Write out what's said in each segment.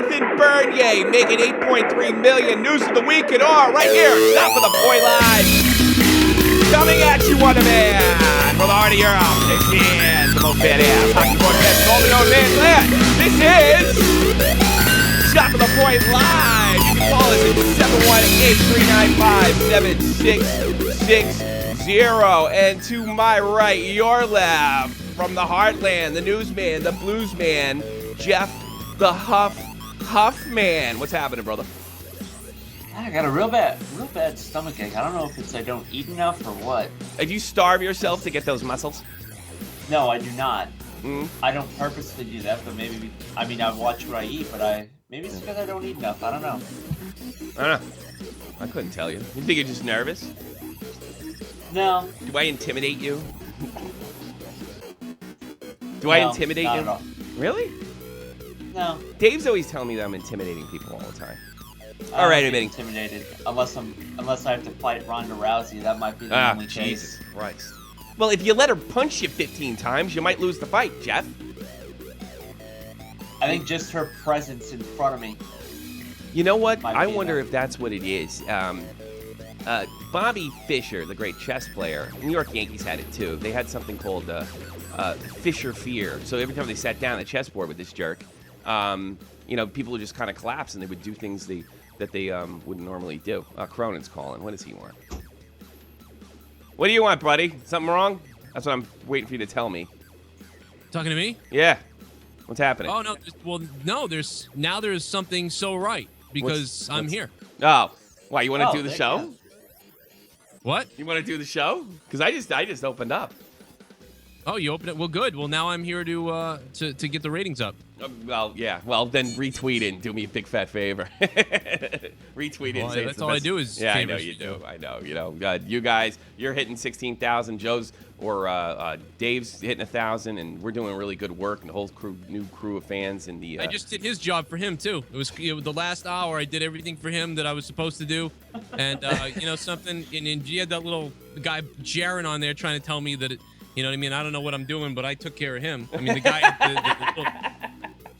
Jonathan Bernier making $8.3 million. News of the week and all right here. Stop for the Point Live. Coming at you, one man. From the heart of Europe. This is the most badass hockey broadcast in all the known land. This is Stop for the Point Live. You can call us at 718-395-7660. And to my right, your left, from the heartland, the newsman, the bluesman, Jeff the Huffman. What's happening, brother? I got a real bad stomach ache. I don't know if it's I don't eat enough or what. Did you starve yourself to get those muscles? No, I do not. Mm. I don't purposely do that, but maybe, I watch what I eat, but maybe it's because I don't eat enough. I don't know. I don't know. I couldn't tell you. You think you're just nervous? No. Do I intimidate you? Do I intimidate not you? At all. Really? No. Dave's always telling me that I'm intimidating people all the time. I All right, don't get admitting. intimidated unless I have to fight Ronda Rousey. That might be the only case. Jesus Christ. Well, if you let her punch you 15 times, you might lose the fight, Jeff. I think just her presence in front of me. You know what? Might I be wonder enough. if that's what it is. Bobby Fischer, the great chess player, New York Yankees had it too. They had something called Fischer Fear. So every time they sat down at the chessboard with this jerk, people would just kind of collapse and they would do things that they wouldn't normally do. Cronin's calling. What does he want? What do you want, buddy? Something wrong? That's what I'm waiting for you to tell me. Talking to me? Yeah. What's happening? Oh, no. Well, no, there's something so right because I'm here. Oh. Why, you want to Oh, do the there show? you go. What? You want to do the show? Because I just opened up. Oh, you opened it? Well, good. Well, now I'm here to get the ratings up. Well, yeah. Well, then retweet it and do me a big fat favor. Retweet it and Well, say it's that's the all I best. do is Yeah, I know favors you you. do. I know. You guys, you're hitting 16,000. Joe's or Dave's hitting 1,000, and we're doing really good work. And the whole new crew of fans and the. I just did his job for him too. It was the last hour. I did everything for him that I was supposed to do, and something. And you had that little guy Jaron on there trying to tell me that. You know what I mean? I don't know what I'm doing, but I took care of him. I mean, the guy,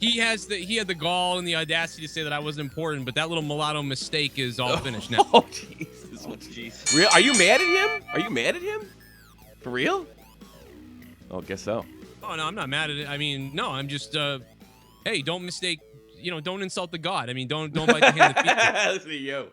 he had the gall and the audacity to say that I wasn't important, but that little mulatto mistake is all finished now. Oh, Jesus. Oh, jeez. Real? Are you mad at him? Are you mad at him? For real? Oh, guess so. Oh, no, I'm not mad at it. I mean, no, I'm just, hey, don't mistake, don't insult the God. I mean, don't bite the hand that feeds you. Listen to you.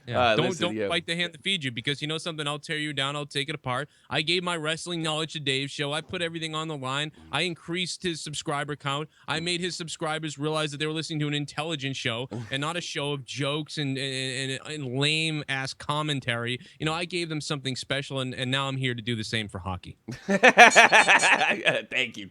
Yeah, don't you. bite the hand that feeds you because you know something, I'll tear you down, I'll take it apart. I gave my wrestling knowledge to Dave's show. I put everything on the line. I increased his subscriber count. I made his subscribers realize that they were listening to an intelligent show and not a show of jokes and lame ass commentary. I gave them something special and now I'm here to do the same for hockey. Thank you.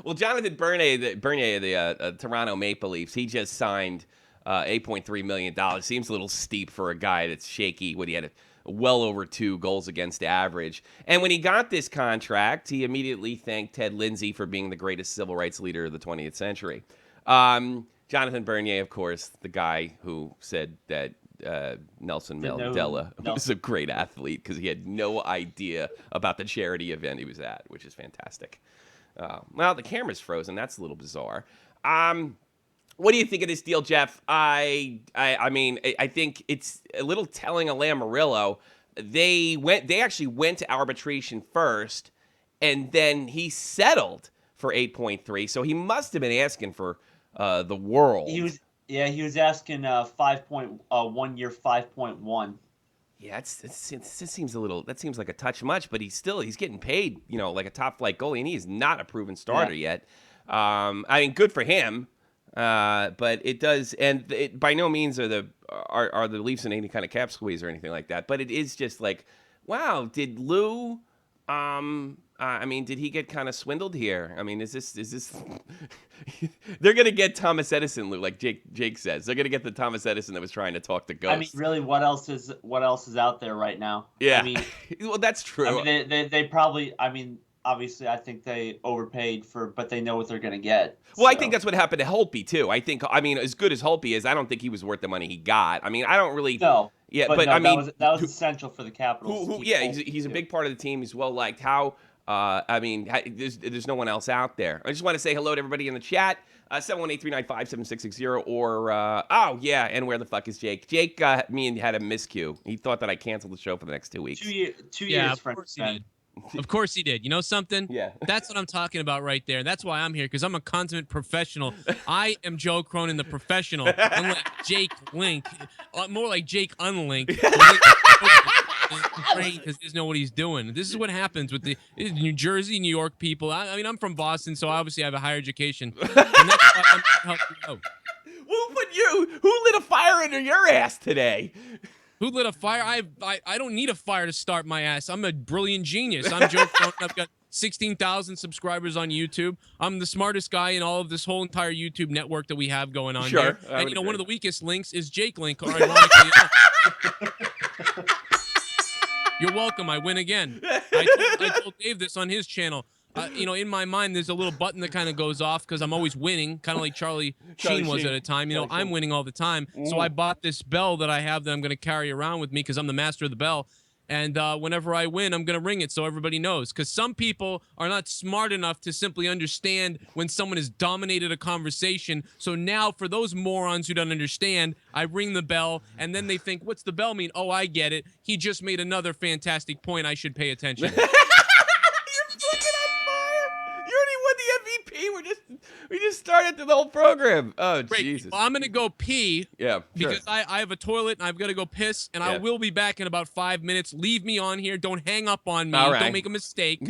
Well, Jonathan Bernier of the Toronto Maple Leafs, he just signed $8.3 million. Seems a little steep for a guy that's shaky when he had well over 2 goals against average. And when he got this contract, he immediately thanked Ted Lindsay for being the greatest civil rights leader of the 20th century. Jonathan Bernier, of course, the guy who said that Nelson Mandela was a great athlete because he had no idea about the charity event he was at, which is fantastic. Well, the camera's frozen. That's a little bizarre. What do you think of this deal, Jeff? I think it's a little telling of Lamoriello. They actually went to arbitration first, and then he settled for 8.3. So he must have been asking for the world. He was asking 1 year 5.1. Yeah, it seems a little. That seems like a touch much, but he's getting paid, like a top flight goalie, and he is not a proven starter yet. Good for him. But it does, and it by no means are the Leafs in any kind of cap squeeze or anything like that. But it is just like, wow, did Lou? Did he get kind of swindled here? I mean, is this? They're gonna get Thomas Edison, Lou, like Jake says. They're gonna get the Thomas Edison that was trying to talk to ghosts. I mean, really, what else is out there right now? Yeah, I mean, well, that's true. I mean, they probably. I mean, obviously, I think they overpaid but they know what they're going to get. Well, I think that's what happened to Holtby, too. As good as Holtby is, I don't think he was worth the money he got. I mean, I don't really... No. Yeah, but I mean... That was essential for the Capitals. He's a big part of the team. He's well-liked. There's no one else out there. I just want to say hello to everybody in the chat. 718-395-7660 or oh yeah, and where the fuck is Jake? Jake me and had a miscue. He thought that I canceled the show for the next 2 weeks. 2 Yeah, years, of friend. course he did. Of course he did. You know something? Yeah. That's what I'm talking about right there. That's why I'm here, because I'm a consummate professional. I am Joe Cronin, the professional, unlike Jake Link, more like Jake Unlinked. Because he doesn't know what he's doing. This is what happens with the New Jersey, New York people. I mean, I'm from Boston, so obviously I have a higher education. And that's why I'm helping you out. Who lit a fire under your ass today? Who lit a fire? I don't need a fire to start my ass. I'm a brilliant genius. I'm Joe Cronin. I've got 16,000 subscribers on YouTube. I'm the smartest guy in all of this whole entire YouTube network that we have going on Sure, here. I And would one of agree. the weakest links is Jake Link. Or ironically enough. You're welcome. I win again. I told Dave this on his channel. In my mind, there's a little button that kind of goes off because I'm always winning, kind of like Charlie Sheen was at a time. I'm winning all the time. So I bought this bell that I have that I'm going to carry around with me because I'm the master of the bell. And whenever I win, I'm going to ring it so everybody knows. Because some people are not smart enough to simply understand when someone has dominated a conversation. So now, for those morons who don't understand, I ring the bell, and then they think, what's the bell mean? Oh, I get it. He just made another fantastic point. I should pay attention. You're fucking on fire. You already won the MVP. We just started the whole program. Oh, Great. Jesus. Well, I'm going to go pee. Yeah, sure. Because I have a toilet and I've got to go piss, and I Yeah. will be back in about 5 minutes. Leave me on here. Don't hang up on me. All right. Don't make a mistake.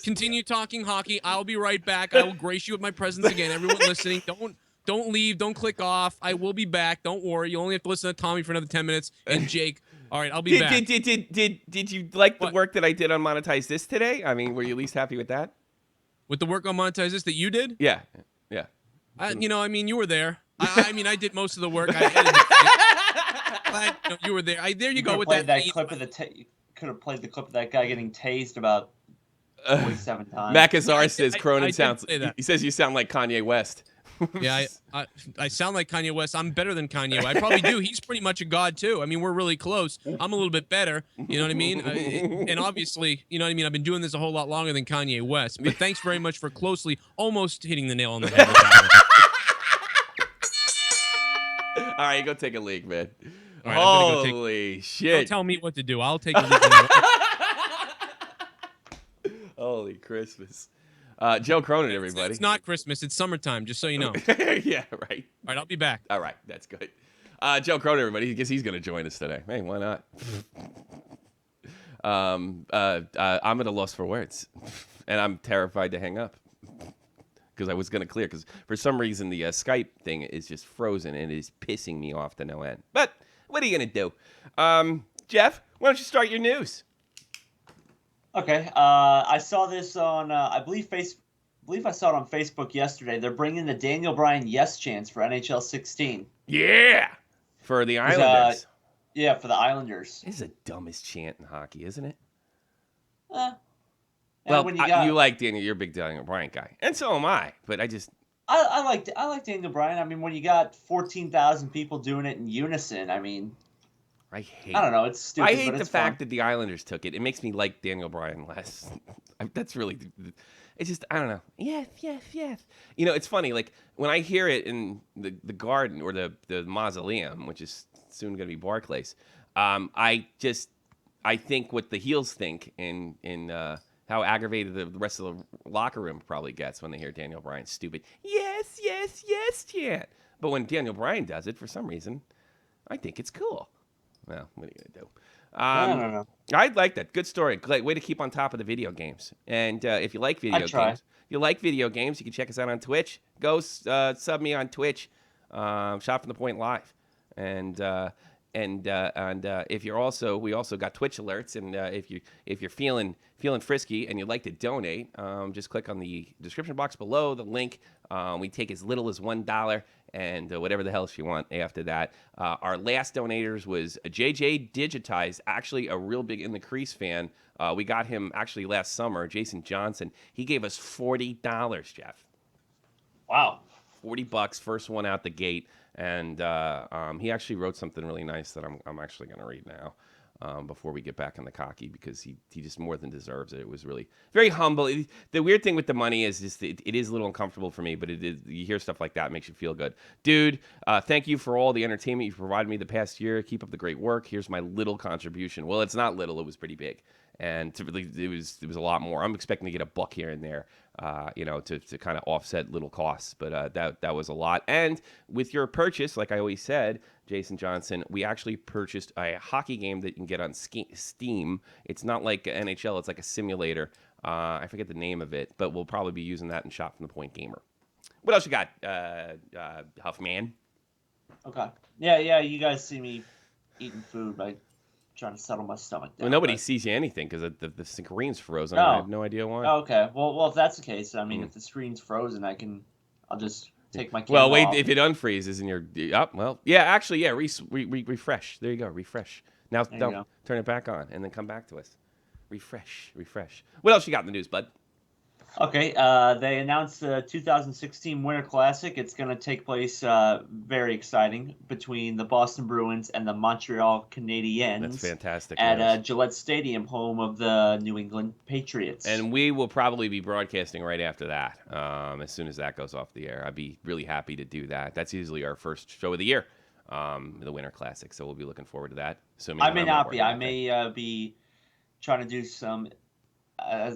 Continue talking hockey. I'll be right back. I will grace you with my presence again. Everyone listening, don't leave. Don't click off. I will be back. Don't worry. You only have to listen to Tommy for another 10 minutes and Jake. All right, I'll be back. Did you like the What? work that I did on Monetize This today? I mean, were you at least happy with that? With the work on Monetize This that you did? Yeah. You were there. I did most of the work. I edited it. You were there. There you go with that. Clip of you could have played the clip of that guy getting tased about 47 times. Macazar says I Cronin did sounds. say that. He says you sound like Kanye West. Yeah, I sound like Kanye West. I'm better than Kanye West. I probably do. He's pretty much a god too. I mean, we're really close. I'm a little bit better. You know what I mean? And obviously, you know what I mean? I've been doing this a whole lot longer than Kanye West. But thanks very much for closely almost hitting the nail on the head with that one. All right, go take a leak, man. All right, I'm gonna go Holy Don't shit. tell me what to do. I'll take a look. Holy Christmas. Joe Cronin, everybody. It's not Christmas. It's summertime, just so you know. Yeah, right. All right, I'll be back. All right, that's good. Joe Cronin, everybody. I guess he's going to join us today. Hey, why not? I'm at a loss for words, and I'm terrified to hang up because I was going to clear because for some reason the Skype thing is just frozen and it is pissing me off to no end. But what are you going to do? Jeff, why don't you start your news? Okay, I saw this on, I believe I saw it on Facebook yesterday. They're bringing the Daniel Bryan yes chants for NHL 16. Yeah, for the Islanders. Yeah, for the Islanders. This is the dumbest chant in hockey, isn't it? Well, when you like Daniel. You're a big Daniel Bryan guy, and so am I. But I like Daniel Bryan. I mean, when you got 14,000 people doing it in unison, I mean, I don't know. It's stupid. I hate but the it's fact fun. that the Islanders took it. It makes me like Daniel Bryan less. That's really. It's just I don't know. Yes. You know, it's funny. Like when I hear it in the Garden or the Mausoleum, which is soon going to be Barclays. I think what the heels think in how aggravated the rest of the locker room probably gets when they hear Daniel Bryan's stupid yes chant. But when Daniel Bryan does it, for some reason, I think it's cool. Well, what are you gonna do? I don't know. I like that. Good story. Great way to keep on top of the video games. And if you like video games, you can check us out on Twitch. Go sub me on Twitch. Shot from the Point Live. And if you're also, we also got Twitch alerts. And if you're feeling frisky and you'd like to donate, just click on the description box below the link. We take as little as $1 and whatever the hell you want after that. Our last donators was JJ Digitize, actually a real big In the Crease fan. We got him actually last summer, Jason Johnson. He gave us $40, Jeff. Wow. $40, first one out the gate. And he actually wrote something really nice that I'm actually going to read now. before we get back on the cocky, because he just more than deserves it. It was really very humble. The weird thing with the money is just it is a little uncomfortable for me, but it is, you hear stuff like that, it makes you feel good. Dude, thank you for all the entertainment you've provided me the past year. Keep up the great work. Here's my little contribution. Well, it's not little. It was pretty big. And typically it was a lot more. I'm expecting to get a buck here and there, to kind of offset little costs. But that was a lot. And with your purchase, like I always said, Jason Johnson, we actually purchased a hockey game that you can get on Steam. It's not like NHL. It's like a simulator. I forget the name of it, but we'll probably be using that in Shot from the Point Gamer. What else you got, Huffman? Okay. Yeah. You guys see me eating food, right? Trying to settle my stomach down. Well, nobody sees you anything because the screen's frozen. No. I have no idea why. Oh, okay. Well, if that's the case, I mean, if the screen's frozen, I'll just take my camera Well, wait, off. if it unfreezes and you're actually, refresh. There you go, refresh. Now, turn it back on and then come back to us. Refresh. What else you got in the news, bud? Okay, they announced the 2016 Winter Classic. It's going to take place, very exciting, between the Boston Bruins and the Montreal Canadiens. That's fantastic. At Gillette Stadium, home of the New England Patriots. And we will probably be broadcasting right after that, as soon as that goes off the air. I'd be really happy to do that. That's usually our first show of the year, the Winter Classic. So we'll be looking forward to that. I may not be. I may be trying to do some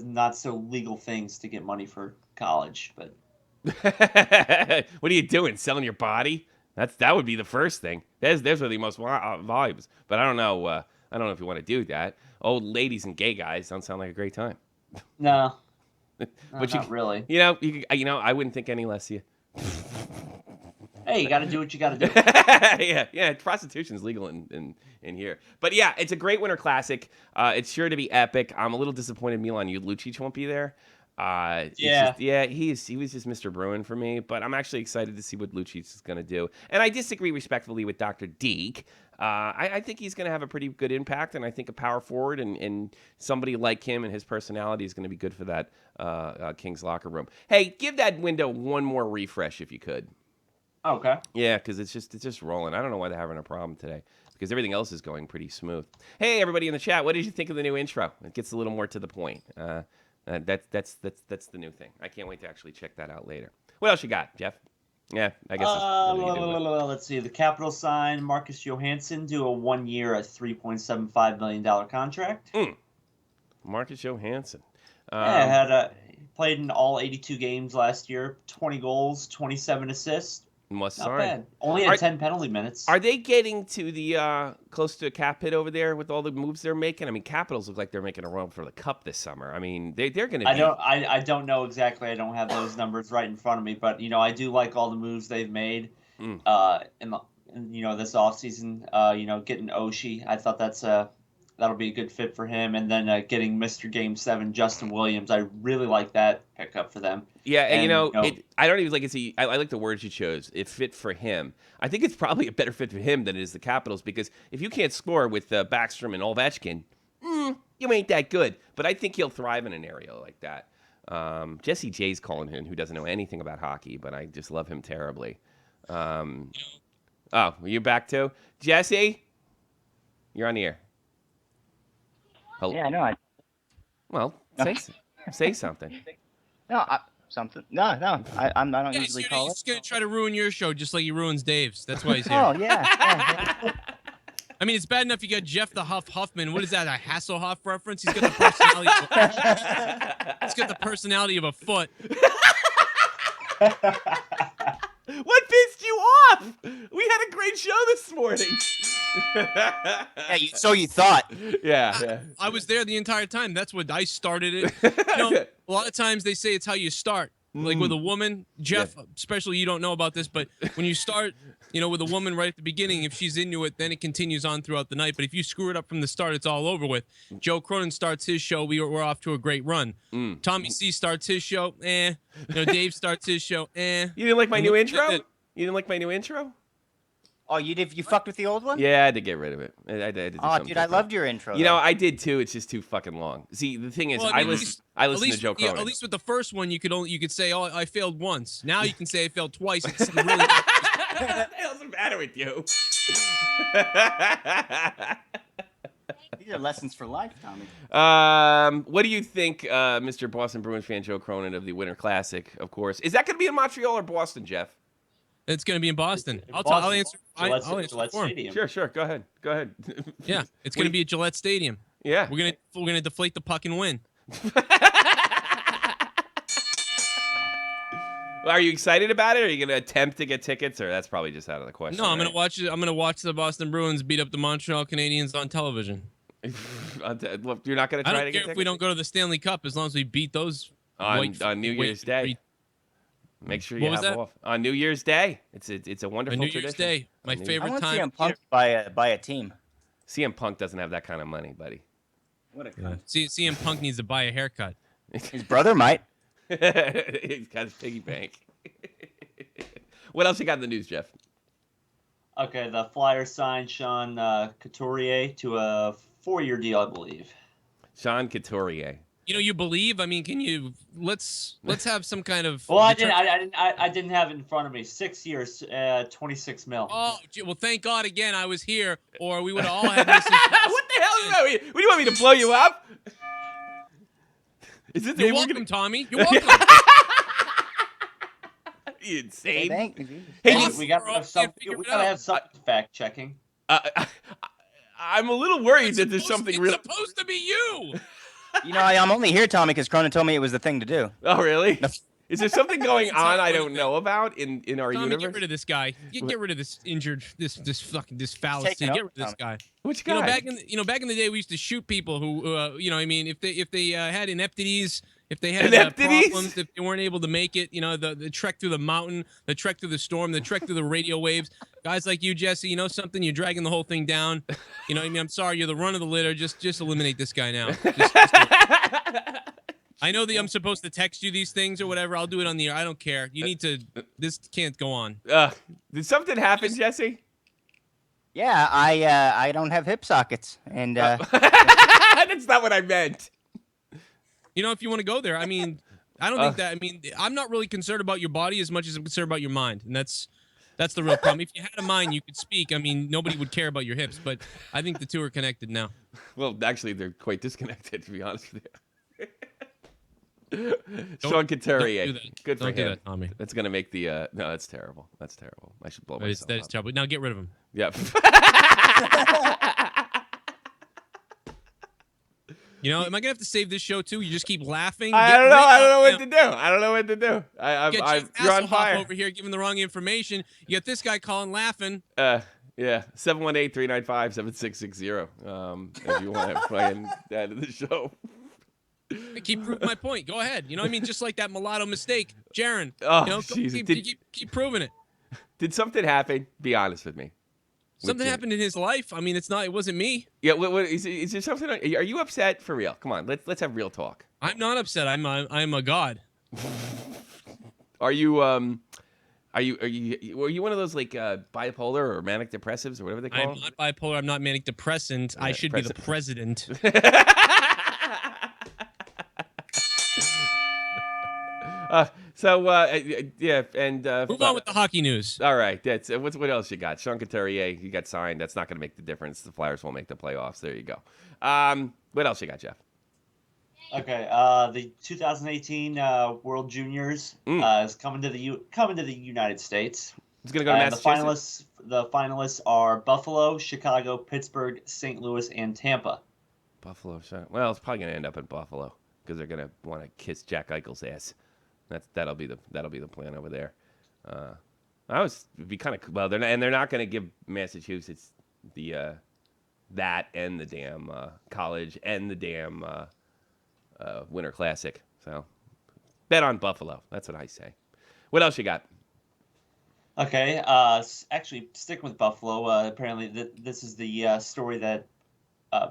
not so legal things to get money for college, but what are you doing? Selling your body? That would be the first thing. There's really the most volumes. But I don't know. I don't know if you want to do that. Old ladies and gay guys don't sound like a great time. No, but not really. I wouldn't think any less of you. Hey, you got to do what you got to do. yeah. Prostitution's legal in here. But yeah, it's a great Winter Classic. It's sure to be epic. I'm a little disappointed Milan Lucic won't be there. He was just Mr. Bruin for me. But I'm actually excited to see what Lucic is going to do. And I disagree respectfully with Dr. Deke. I think he's going to have a pretty good impact, and I think a power forward and somebody like him and his personality is going to be good for that Kings locker room. Hey, give that window one more refresh if you could. Okay. Yeah, because it's just rolling. I don't know why they're having a problem today, because everything else is going pretty smooth. Hey, everybody in the chat, what did you think of the new intro? It gets a little more to the point. That's the new thing. I can't wait to actually check that out later. What else you got, Jeff? Yeah, I guess. Let's see. The Capitals signed Marcus Johansson to a 1 year at $3.75 million contract. Marcus Johansson. Played in all 82 games last year. 20 goals, 27 assists. Not bad. Only had 10 penalty minutes. Are they getting to the close to a cap hit over there with all the moves they're making? I mean, Capitals look like they're making a run for the cup this summer. I mean, they're going to be. I don't know exactly. I don't have those numbers right in front of me, but I do like all the moves they've made. In this offseason. Getting Oshie, I thought that'll be a good fit for him, and then getting Mr. Game 7 Justin Williams, I really like that pickup for them. Yeah, and I don't even like I like the words you chose. It fit for him. I think it's probably a better fit for him than it is the Capitals, because if you can't score with Backstrom and Ovechkin, you ain't that good. But I think he'll thrive in an area like that. Jesse J's calling in, who doesn't know anything about hockey, but I just love him terribly. You back too? Jesse? You're on the air. Hello? Yeah, I know. Well, say something. No, something. No. I don't usually call it. He's gonna try to ruin your show just like he ruins Dave's. That's why he's here. Oh yeah. I mean, it's bad enough you got Jeff the Huffman. What is that? A Hasselhoff reference? He's got the personality. He's got the personality of a foot. What pissed you off? We had a great show this morning. Yeah, so you thought. Yeah. I was there the entire time. That's what I started it. A lot of times they say it's how you start. Like with a woman, Jeff, especially you don't know about this, but when you start, with a woman right at the beginning, if she's into it, then it continues on throughout the night. But if you screw it up from the start, it's all over with. Joe Cronin starts his show. We're off to a great run. Tommy C starts his show. Dave starts his show. You didn't like my new intro? You didn't like my new intro? Oh, you did? You fucked with the old one? Yeah, I had to get rid of it. I did oh, dude, I loved your intro. I did too. It's just too fucking long. See, the thing is, I listen to Joe Cronin. Yeah, at least with the first one, you could say, "Oh, I failed once." Now you can say, "I failed twice." It's really what the hell's the matter with you? These are lessons for life, Tommy. What do you think, Mr. Boston Bruins fan Joe Cronin of the Winter Classic, of course? Is that going to be in Montreal or Boston, Jeff? It's going to be in Boston. In I'll Boston, answer. Gillette, I'll answer Gillette for him. Stadium. Sure. Go ahead. Yeah, it's going to be at Gillette Stadium. Yeah. We're gonna deflate the puck and win. Are you excited about it? Or are you going to attempt to get tickets, or that's probably just out of the question? No, I'm right? gonna watch it. I'm gonna watch the Boston Bruins beat up the Montreal Canadiens on television. Well, you're not going to I try to don't get care if tickets? we don't go to the Stanley Cup as long as we beat those on New Year's Day. Make sure you What was have that? off on New Year's Day. It's a wonderful On New tradition. Year's Day, my On New- I favorite want time. CM Punk buy a team. CM Punk doesn't have that kind of money, buddy. What a Yeah. CM Punk needs to buy a haircut. His brother might. He's got his piggy bank. What else you got in the news, Jeff? Okay, the Flyers signed Sean Couturier to a 4-year deal, I believe. Sean Couturier. You know, you believe? I mean, can you? Let's have some kind of. Well, I didn't have it in front of me. 6 years, 26 mil. Oh, gee, well, thank God again I was here, or we would have all had this. What the hell is that? What do you want me to blow you up? Is this You're we're welcome, gonna- Tommy. You're welcome. You insane. Thank you. Hey, Well, listen, we got to have some. Figure it We gotta out. have some fact checking. I'm a little worried that there's something it's real. supposed to be you. You know, I'm only here, Tommy, because Cronin told me it was the thing to do. Oh, really? No. Is there something going Tommy, on I what don't is know about in our Tommy, universe? get rid of this guy. Get rid of this injured, this fallacy. taking Get over, rid of this guy. Which You guy? know, back in the day, we used to shoot people who, you know, I mean, if they had ineptities, if they had Ineptities? problems, if they weren't able to make it, you know, the trek through the mountain, the trek through the storm, the trek through the radio waves. Guys like you, Jesse, you know something? You're dragging the whole thing down. You know, what I mean, I'm sorry, you're the run of the litter. Just eliminate this guy now. I know that I'm supposed to text you these things or whatever. I'll do it on the air. I don't care. You need to. This can't go on. Did something happen, Jesse? Yeah, I don't have hip sockets, and That's not what I meant. You know, if you want to go there, I mean, I don't think that. I mean, I'm not really concerned about your body as much as I'm concerned about your mind, and that's the real problem. If you had a mind, you could speak. I mean, nobody would care about your hips, but I think the two are connected now. Well, actually, they're quite disconnected, to be honest with you. Sean Couturier. Don't do that. Good for Don't him. do that, Tommy. That's gonna make the. No, that's terrible. That's terrible. I should blow myself That's up. terrible. Now get rid of him. Yeah. You know, am I gonna have to save this show too? You just keep laughing. I don't know what to do. I don't know what to do. You're on fire. over here giving the wrong information. You got this guy calling, laughing. Yeah. 718-395-7660. If you want to fucking add to the show. I keep proving my point. Go ahead. You know what I mean? Just like that mulatto mistake, Jaron. Oh, you know, Jesus. keep proving it. Did something happen? Be honest with me. Something happened in his life. I mean, it wasn't me. Yeah. What is there something? Are you upset for real? Come on. Let's have real talk. I'm not upset. I'm a god. Are you Are you one of those like bipolar or manic depressives or whatever they call I'm them? not bipolar. I'm not manic depressant. I should be the president. Yeah, and Move on with the hockey news. all right, that's what else you got? Sean Couturier, he got signed. That's not going to make the difference. The Flyers won't make the playoffs. There you go. What else you got, Jeff? Okay, the 2018 World Juniors is coming to the United States. It's going to go to Massachusetts. The finalists are Buffalo, Chicago, Pittsburgh, St. Louis, and Tampa. Buffalo. Well, it's probably going to end up in Buffalo because they're going to want to kiss Jack Eichel's ass. That'll be the plan over there. It'd be kind of well. They're not going to give Massachusetts the that and the damn college and the damn Winter Classic. So bet on Buffalo. That's what I say. What else you got? Okay, actually, sticking with Buffalo, apparently this is the story that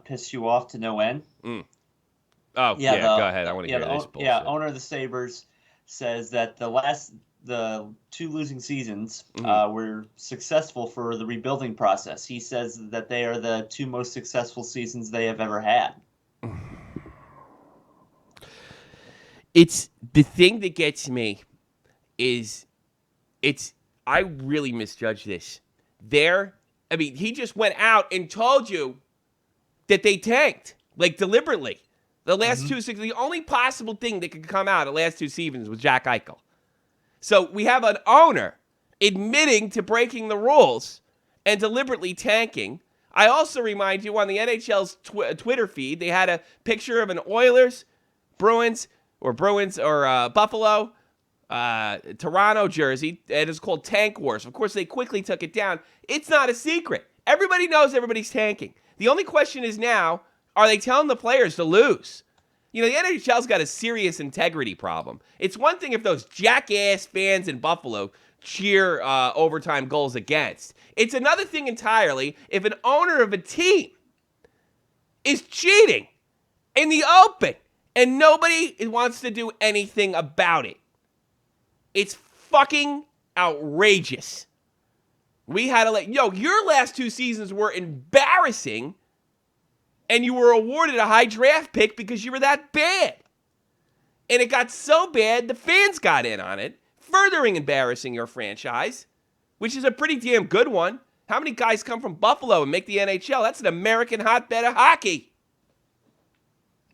pissed you off to no end. Oh, yeah, go ahead. I want to hear this bullshit. Yeah, owner of the Sabres says that the two losing seasons were successful for the rebuilding process. He says that they are the two most successful seasons they have ever had. It's the thing that gets me is I really misjudged this. He just went out and told you that they tanked, like deliberately. The last two seasons, the only possible thing that could come out of the last two seasons was Jack Eichel. So we have an owner admitting to breaking the rules and deliberately tanking. I also remind you on the NHL's Twitter feed, they had a picture of an Oilers, Bruins or Buffalo, Toronto jersey, and it's called Tank Wars. Of course, they quickly took it down. It's not a secret. Everybody knows everybody's tanking. The only question is now, are they telling the players to lose? You know, the NHL's got a serious integrity problem. It's one thing if those jackass fans in Buffalo cheer overtime goals against. It's another thing entirely if an owner of a team is cheating in the open and nobody wants to do anything about it. It's fucking outrageous. We had to your last two seasons were embarrassing, and you were awarded a high draft pick because you were that bad. And it got so bad, the fans got in on it, furthering embarrassing your franchise, which is a pretty damn good one. How many guys come from Buffalo and make the NHL? That's an American hotbed of hockey.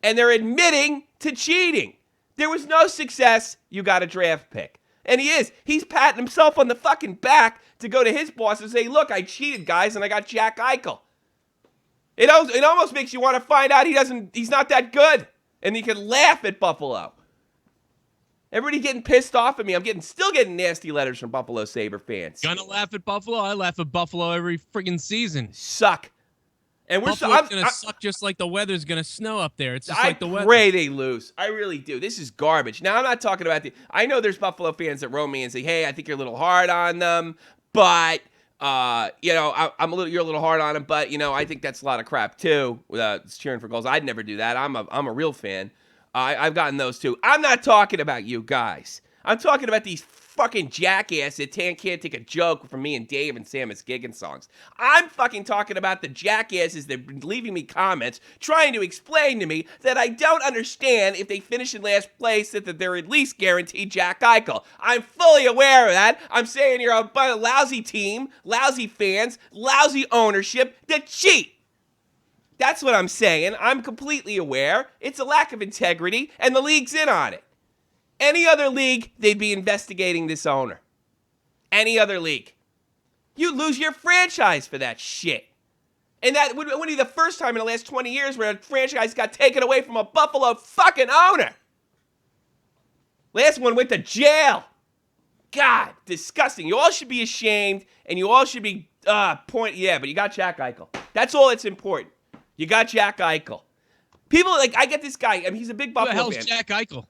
And they're admitting to cheating. There was no success. You got a draft pick. And he's patting himself on the fucking back to go to his boss and say, look, I cheated, guys, and I got Jack Eichel. It almost makes you want to find out he's not that good. And you can laugh at Buffalo. Everybody getting pissed off at me. I'm still getting nasty letters from Buffalo Sabre fans. Gonna laugh at Buffalo? I laugh at Buffalo every freaking season. Suck. And Buffalo's gonna suck just like the weather's gonna snow up there. It's just like the weather. I pray they lose. I really do. This is garbage. Now, I'm not talking about I know there's Buffalo fans that roam me and say, hey, I think you're a little hard on them, but, you're a little hard on them, but, I think that's a lot of crap, too, cheering for goals. I'd never do that. I'm a real fan. I've gotten those, too. I'm not talking about you guys. I'm talking about these fucking jackasses that can't take a joke from me and Dave and Samus Giggins songs. I'm fucking talking about the jackasses that have been leaving me comments trying to explain to me that I don't understand if they finish in last place that they're at least guaranteed Jack Eichel. I'm fully aware of that. I'm saying you're a lousy team, lousy fans, lousy ownership that cheat. That's what I'm saying. I'm completely aware. It's a lack of integrity, and the league's in on it. Any other league, they'd be investigating this owner. Any other league. You'd lose your franchise for that shit. And that would be the first time in the last 20 years where a franchise got taken away from a Buffalo fucking owner. Last one went to jail. God, disgusting. You all should be ashamed, and you all should be, but you got Jack Eichel. That's all that's important. You got Jack Eichel. People, I get this guy. I mean, he's a big Buffalo fan. Who the hell's Jack Eichel?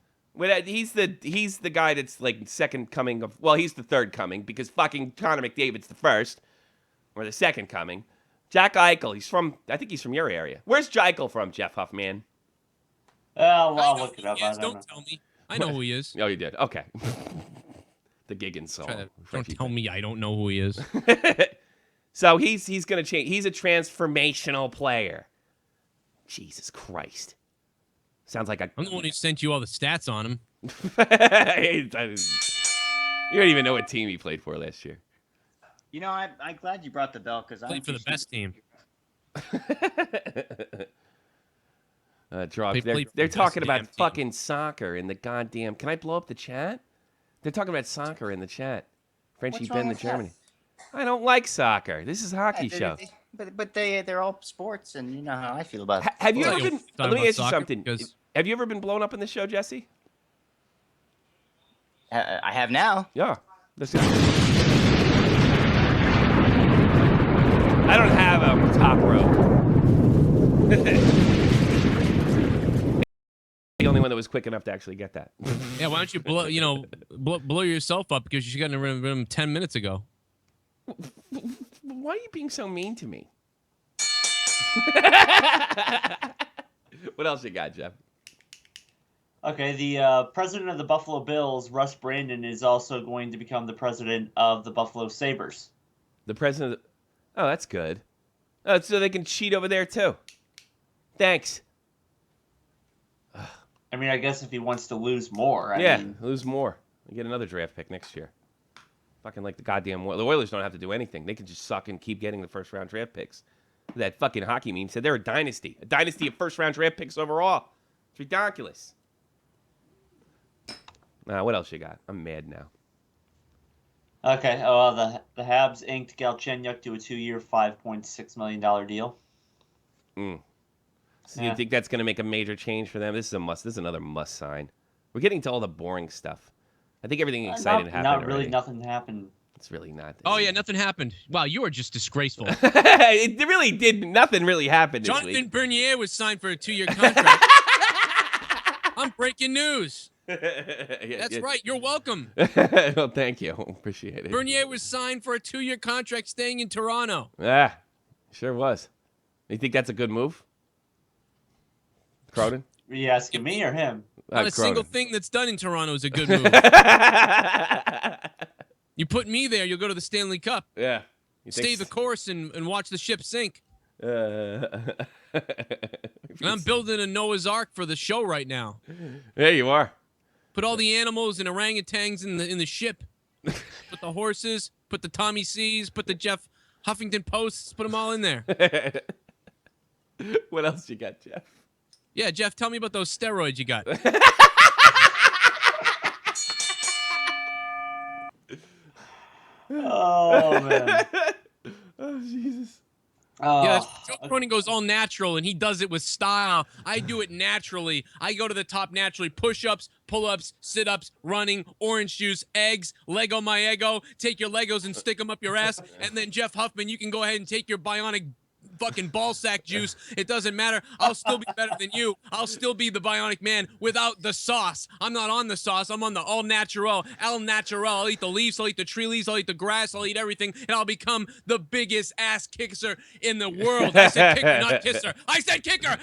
He's the guy that's second coming of, he's the third coming because fucking Connor McDavid's the first or the second coming. Jack Eichel, I think he's from your area. Where's Eichel from, Jeff Huffman? I'll look it up. Don't tell me. I know who he is. Oh, you did? Okay. The Giggins song. Don't tell me I don't know who he is. So he's going to change. He's a transformational player. Jesus Christ. Sounds like I'm the one who sent you all the stats on him. You don't even know what team he played for last year. I'm glad you brought the bell because I played for the best team. They're talking about fucking soccer in the goddamn. Can I blow up the chat? They're talking about soccer in the chat. Frenchie Ben to Germany. I don't like soccer. This is a hockey show. But they're all sports, and you know how I feel about it. Have you ever been? Let me ask you something. Because... Have you ever been blown up in this show, Jesse? I have now. Yeah. Let's go. I don't have a top rope. The only one that was quick enough to actually get that. Yeah, why don't you blow yourself up because you got in the room 10 minutes ago? Why are you being so mean to me? What else you got, Jeff? Okay, the president of the Buffalo Bills, Russ Brandon, is also going to become the president of the Buffalo Sabres. The president? Oh, that's good. Oh, so they can cheat over there, too. Thanks. I mean, I guess if he wants to lose more. I mean, lose more. You get another draft pick next year. Fucking like the goddamn Oilers. The Oilers don't have to do anything. They can just suck and keep getting the first-round draft picks. That fucking hockey meme said they're a dynasty of first-round draft picks overall. It's ridiculous. What else you got? I'm mad now. Okay. The Habs inked Galchenyuk to a 2-year, $5.6 million deal. So you think that's going to make a major change for them? This is a must. This is another must sign. We're getting to all the boring stuff. I think everything exciting happened Not really. already. Nothing happened. It's really not. Oh yeah, nothing happened. Wow, you are just disgraceful. It really did. Nothing really happened this Jonathan week. Bernier was signed for a 2-year contract. I'm breaking news. That's right. You're welcome. Well, thank you. Appreciate it. Bernier was signed for a 2-year contract staying in Toronto. Yeah, sure was. You think that's a good move? Cronin? Are you asking me or him? Not a single thing that's done in Toronto is a good move. You put me there, you'll go to the Stanley Cup. Yeah. Stay the course and watch the ship sink. And I'm building a Noah's Ark for the show right now. There you are. Put all the animals and orangutans in the ship. Put the horses, put the Tommy C's, put the Jeff Huffington Posts, put them all in there. What else you got, Jeff? Yeah, Jeff, tell me about those steroids you got. Oh man. Oh Jesus. Yeah, Joe Cronin goes all natural, and he does it with style. I do it naturally. I go to the top naturally. Push-ups, pull-ups, sit-ups, running, orange juice, eggs, Lego my ego. Take your Legos and stick them up your ass. And then, Jeff Huffman, you can go ahead and take your bionic fucking ball sack juice. It doesn't matter. I'll still be better than you. I'll still be the bionic man without the sauce. I'm not on the sauce. I'm on the all natural. Al natural. I'll eat the leaves. I'll eat the tree leaves. I'll eat the grass. I'll eat everything. And I'll become the biggest ass kisser in the world. I said kicker, not kisser. I said kicker.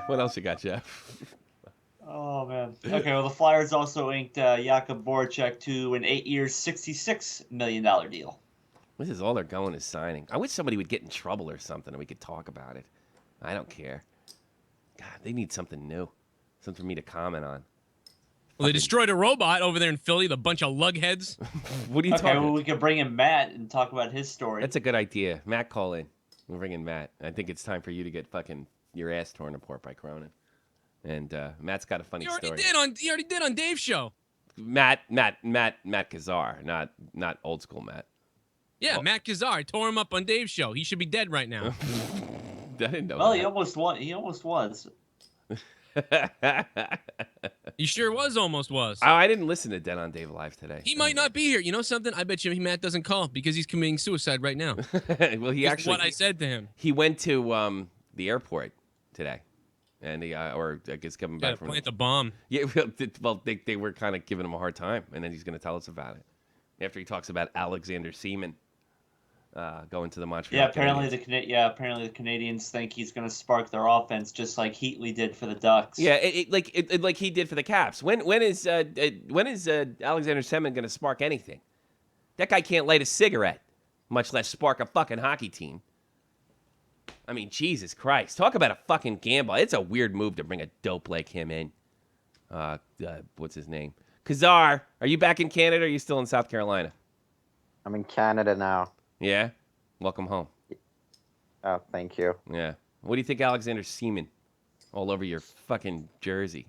What else you got, Jeff? Oh man. Okay. Well, the Flyers also inked Jakub Voracek to an 8-year, $66 million deal. This is all they're going is signing. I wish somebody would get in trouble or something and we could talk about it. I don't care. God, they need something new. Something for me to comment on. Well, they destroyed a robot over there in Philly, the bunch of lugheads. What are you talking about? Well, we could bring in Matt and talk about his story. That's a good idea. Matt, call in. We'll bring in Matt. I think it's time for you to get fucking your ass torn apart by Cronin. And Matt's got a funny story. He already did on Dave's show. Matt Kazar, not old school Matt. Yeah, Matt Kazar. I tore him up on Dave's show. He should be dead right now. I didn't know. Well, that. he almost won. He almost was. He sure almost was. Oh, I didn't listen to Dead on Dave Live today. He might not be here. You know something? I bet you Matt doesn't call because he's committing suicide right now. Well, he That's actually. what I said to him. He went to the airport today, and he or I guess coming back from. Plant the bomb. Yeah, well, they were kind of giving him a hard time, and then he's going to tell us about it after he talks about Alexander Seaman going to the Montreal. Apparently the Canadians think he's going to spark their offense just like Heatley did for the Ducks. Yeah, like he did for the Caps. When is Alexander Seaman going to spark anything? That guy can't light a cigarette, much less spark a fucking hockey team. I mean, Jesus Christ. Talk about a fucking gamble. It's a weird move to bring a dope like him in. What's his name? Kazar, are you back in Canada or are you still in South Carolina? I'm in Canada now. Yeah? Welcome home. Oh, thank you. Yeah. What do you think Alexander Seaman all over your fucking jersey?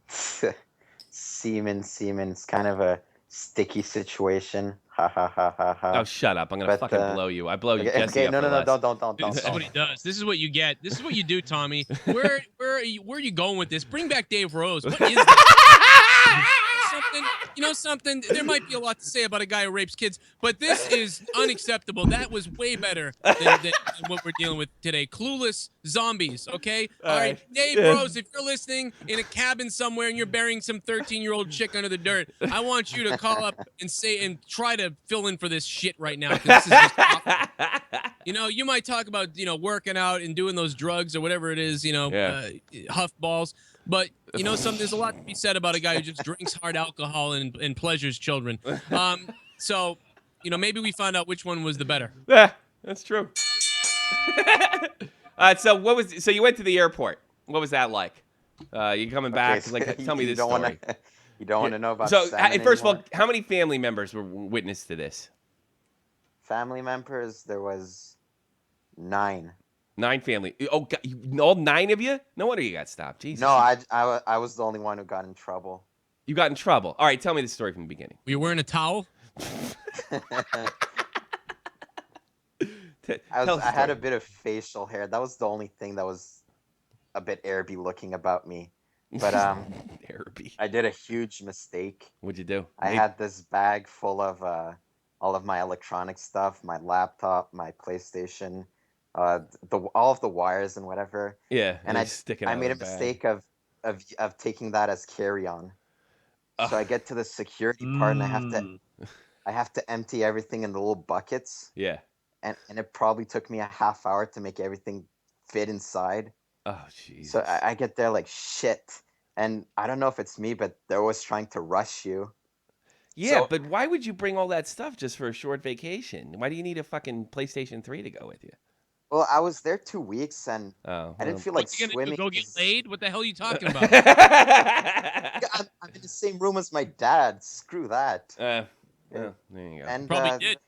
Seaman. It's kind of a sticky situation. Ha ha ha ha ha. Oh, shut up. I'm going to fucking blow you. I blow you, Okay, Jesse. no, don't. This is what he does. This is what you get. This is what you do, Tommy. Where are you going with this? Bring back Dave Rose. What is that? You know something? There might be a lot to say about a guy who rapes kids, but this is unacceptable. That was way better than what we're dealing with today. Clueless zombies, okay? All right, Dave Rose, if you're listening in a cabin somewhere and you're burying some 13-year-old chick under the dirt, I want you to call up and try to fill in for this shit right now, 'cause this is just awful. You know, you might talk about, working out and doing those drugs or whatever it is, huff balls. But, something, there's a lot to be said about a guy who just drinks hard alcohol and pleasures children. So, maybe we find out which one was the better. Yeah, that's true. So you went to the airport. What was that like? You coming back? Okay, so Tell me this you don't story. You don't want to know about So, salmon first of anymore? all, how many family members were witness to this? Family members, there was 9. 9 family. Oh, God, all 9 of you? No wonder you got stopped. Jesus. No, I was the only one who got in trouble. You got in trouble. All right, tell me the story from the beginning. Were you wearing a towel? I had a bit of facial hair. That was the only thing that was a bit Araby looking about me. But Araby. I did a huge mistake. What'd you do? I had this bag full of all of my electronic stuff, my laptop, my PlayStation, all of the wires and whatever. Yeah, And I made a bag. mistake of taking that as carry-on. So I get to the security part and I have to empty everything in the little buckets. Yeah. And it probably took me a half hour to make everything fit inside. Oh, jeez. So I get there like shit. And I don't know if it's me, but they're always trying to rush you. Yeah, So- but why would you bring all that stuff just for a short vacation? Why do you need a fucking PlayStation 3 to go with you? Well, I was there 2 weeks and Oh, I didn't feel like What, you gonna swimming. go get 'cause- laid? What the hell are you talking about? I'm in the same room as my dad. Screw that. Well, there you go. And Probably did.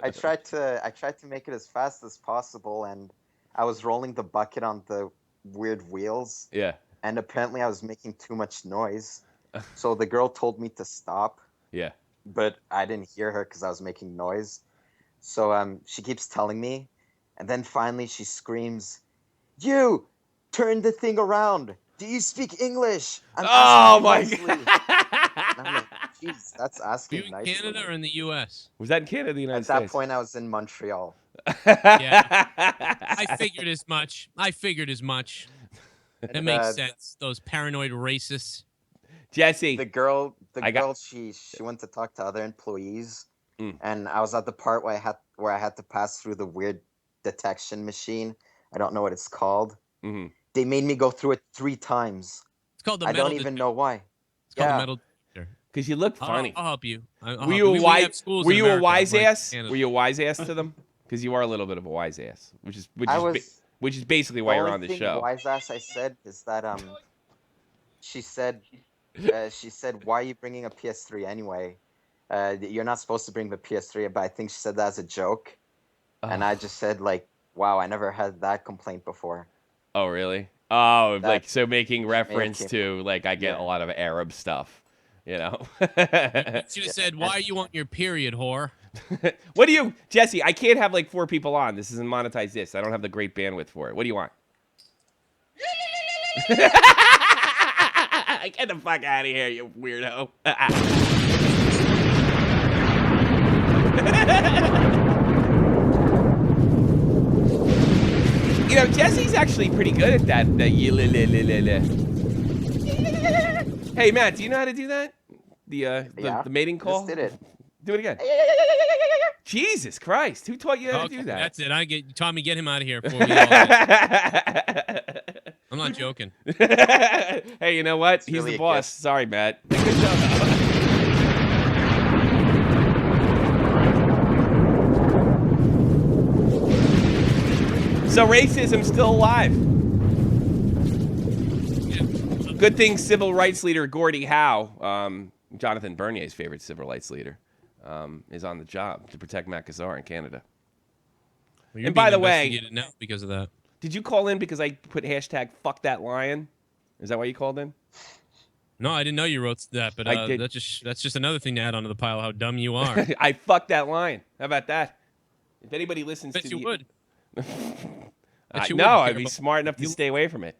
I tried to make it as fast as possible, and I was rolling the bucket on the weird wheels, Yeah. and apparently I was making too much noise. So the girl told me to stop, Yeah. but I didn't hear her because I was making noise. So she keeps telling me, and then finally she screams, "You turn the thing around. Do you speak English?" I'm Oh asking my nicely." god. And I'm like, "Jeez, that's Were asking you in nicely." Canada or in the U.S.? Was that in Canada or the United At that States? point, I was in Montreal. Yeah. I figured as much. It And, makes sense. Those paranoid racists. Jesse. The girl, I got- she went to talk to other employees, Mm. and I was at the part where I had to pass through the weird detection machine. I don't know what it's called. Mhm. They made me go through it 3 times. It's called the I metal. don't even know why. It's called Yeah. the metal detector. Because you look funny. I'll help you. I'll Were help you a We wise? have schools Were in you a America, wise unlike ass? Canada. Were you a wise ass to them? Because you are a little bit of a wise ass, which is basically why The you're only on the thing show. wise ass I said is that she said why are you bringing a PS3 anyway? You're not supposed to bring the PS3, but I think she said that as a joke, and I just said like, wow, I never had that complaint before. Oh, really? Oh, like That so making may have reference came to like I get Yeah. a lot of Arab stuff, you know. She just said, "Why are you on your period, whore?" What do you, Jesse? I can't have like 4 people on. This isn't monetized. This I don't have the great bandwidth for it. What do you want? Get the fuck out of here, you weirdo. You know, Jesse's actually pretty good at that. Hey, Matt, do you know how to do that? Yeah. The mating call? Just did it. Do it again. Jesus Christ. Who taught you how to do that? That's it. Tommy, get him out of here for me. I'm not joking. Hey, you know what? He's really the a boss. gift. Sorry, Matt. Good job. So racism's still alive. Good thing civil rights leader Gordie Howe, Jonathan Bernier's favorite civil rights leader, is on the job to protect Matt Gazzar in Canada. Well, you're And by being the way- investigated now because of that. Did you call in because I put hashtag fuck that lion? Is that why you called in? No, I didn't know you wrote that, but I did. that's just another thing to add onto the pile. How dumb you are. I fucked that lion. How about that? If anybody listens Bet to you the, would. Bet you no, wouldn't I'd care be about- smart enough to you- stay away from it.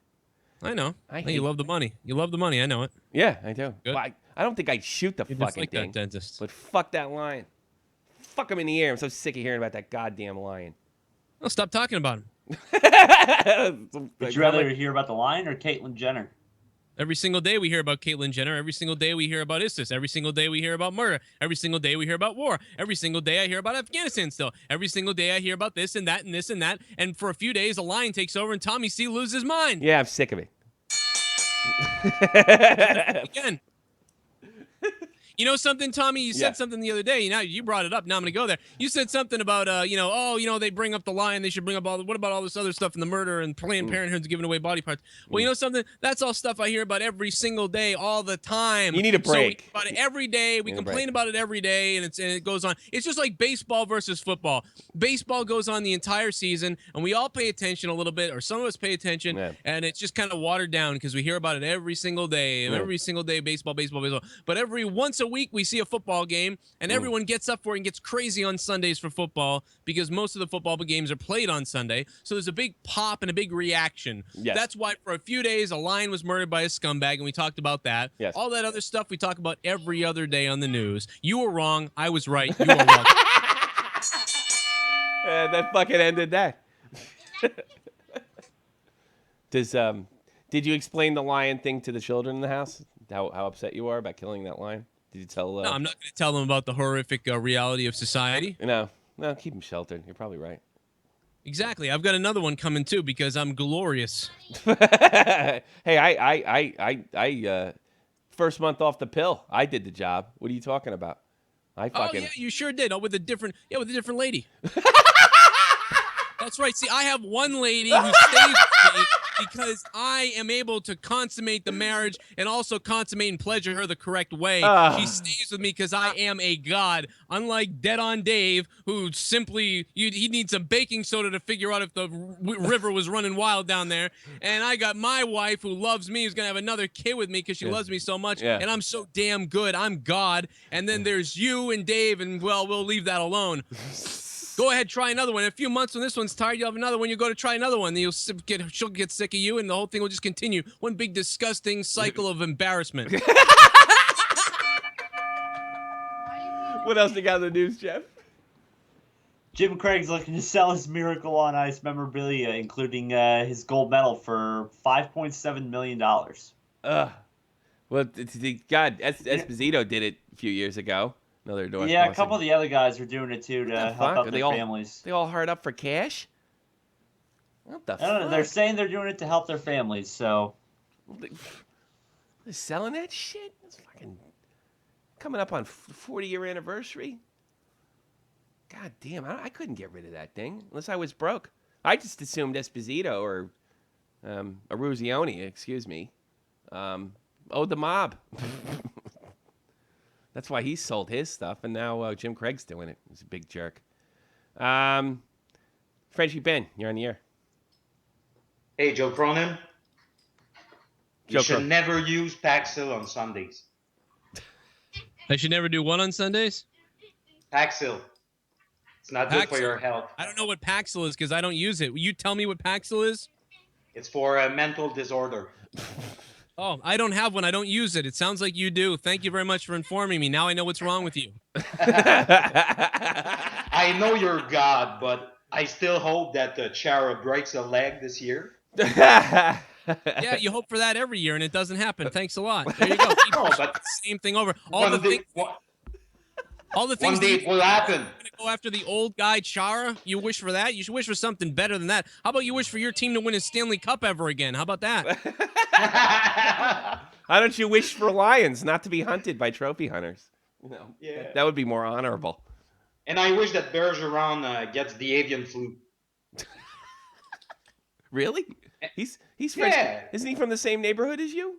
I know. I Hey, hate- you love the money. You love the money. I know it. Yeah, I do. Good. But I don't think I'd shoot the You're just fucking like thing. that dentist. But fuck that lion. Fuck him in the air. I'm so sick of hearing about that goddamn lion. Well, stop talking about him. Would you rather hear about the lion or Caitlyn Jenner? Every single day we hear about Caitlyn Jenner. Every single day we hear about ISIS. Every single day we hear about murder. Every single day we hear about war. Every single day I hear about Afghanistan still. Every single day I hear about this and that and this and that. And for a few days, a lion takes over and Tommy C loses his mind. Yeah, I'm sick of it. Again. You know something, Tommy? You said something the other day. Now you brought it up. Now I'm gonna go there. You said something about, they bring up the lion. They should bring up what about all this other stuff in the murder and Planned Parenthood's giving away body parts? Well, you know something? That's all stuff I hear about every single day, all the time. You need a break. So we about it every day. We complain about it every day, and it goes on. It's just like baseball versus football. Baseball goes on the entire season, and we all pay attention a little bit, or some of us pay attention, and it's just kind of watered down because we hear about it every single day. And every single day, baseball. But every once a week, we see a football game, and everyone gets up for it and gets crazy on Sundays for football because most of the football games are played on Sunday. So there's a big pop and a big reaction. Yes. That's why for a few days, a lion was murdered by a scumbag, and we talked about that. Yes. All that other stuff we talk about every other day on the news. You were wrong. I was right. You were wrong. That fucking ended that. Did you explain the lion thing to the children in the house? How upset you are about killing that lion? Did you tell? No, I'm not going to tell them about the horrific reality of society. No, keep them sheltered. You're probably right. Exactly. I've got another one coming too because I'm glorious. Hey, I first month off the pill. I did the job. What are you talking about? Oh yeah, you sure did. With a different lady. That's right. See, I have one lady who stays with me because I am able to consummate the marriage and also consummate and pleasure her the correct way. She stays with me because I am a god. Unlike Dead on Dave, who simply, he needs some baking soda to figure out if the river was running wild down there. And I got my wife who loves me, who's going to have another kid with me because she loves me so much. Yeah. And I'm so damn good. I'm God. And then there's you and Dave, and, well, we'll leave that alone. Go ahead, try another one. In a few months, when this one's tired, you'll have another one. You go to try another one. Then she'll get sick of you, and the whole thing will just continue. One big disgusting cycle of embarrassment. What else you got in the news, Jeff? Jim Craig's looking to sell his Miracle on Ice memorabilia, including his gold medal, for $5.7 million. Well, God, Esposito did it a few years ago. Yeah, a couple of the other guys are doing it too to help out their families. They all hard up for cash? What the fuck? I don't know, they're saying they're doing it to help their families, so. They're selling that shit? It's fucking coming up on 40-year anniversary. God damn, I couldn't get rid of that thing unless I was broke. I just assumed Esposito or Aruzioni, excuse me, owed the mob. That's why he sold his stuff, and now Jim Craig's doing it. He's a big jerk. Frenchie Ben, you're on the air. Hey, Joe Cronin. You should never use Paxil on Sundays. I should never do what on Sundays? Paxil. It's not good for your health. I don't know what Paxil is because I don't use it. Will you tell me what Paxil is? It's for a mental disorder. Oh, I don't have one. I don't use it. It sounds like you do. Thank you very much for informing me. Now I know what's wrong with you. I know you're God, but I still hope that Chara breaks a leg this year. Yeah, you hope for that every year, and it doesn't happen. Thanks a lot. There you go. Keep the same thing over. All the things one day it will happen. Go after the old guy Chara. You wish for that? You should wish for something better than that. How about you wish for your team to win a Stanley Cup ever again? How about that? Why don't you wish for lions not to be hunted by trophy hunters? Yeah. That would be more honorable. And I wish that Bergeron gets the avian flu. Really? He's French. Yeah. Isn't he from the same neighborhood as you?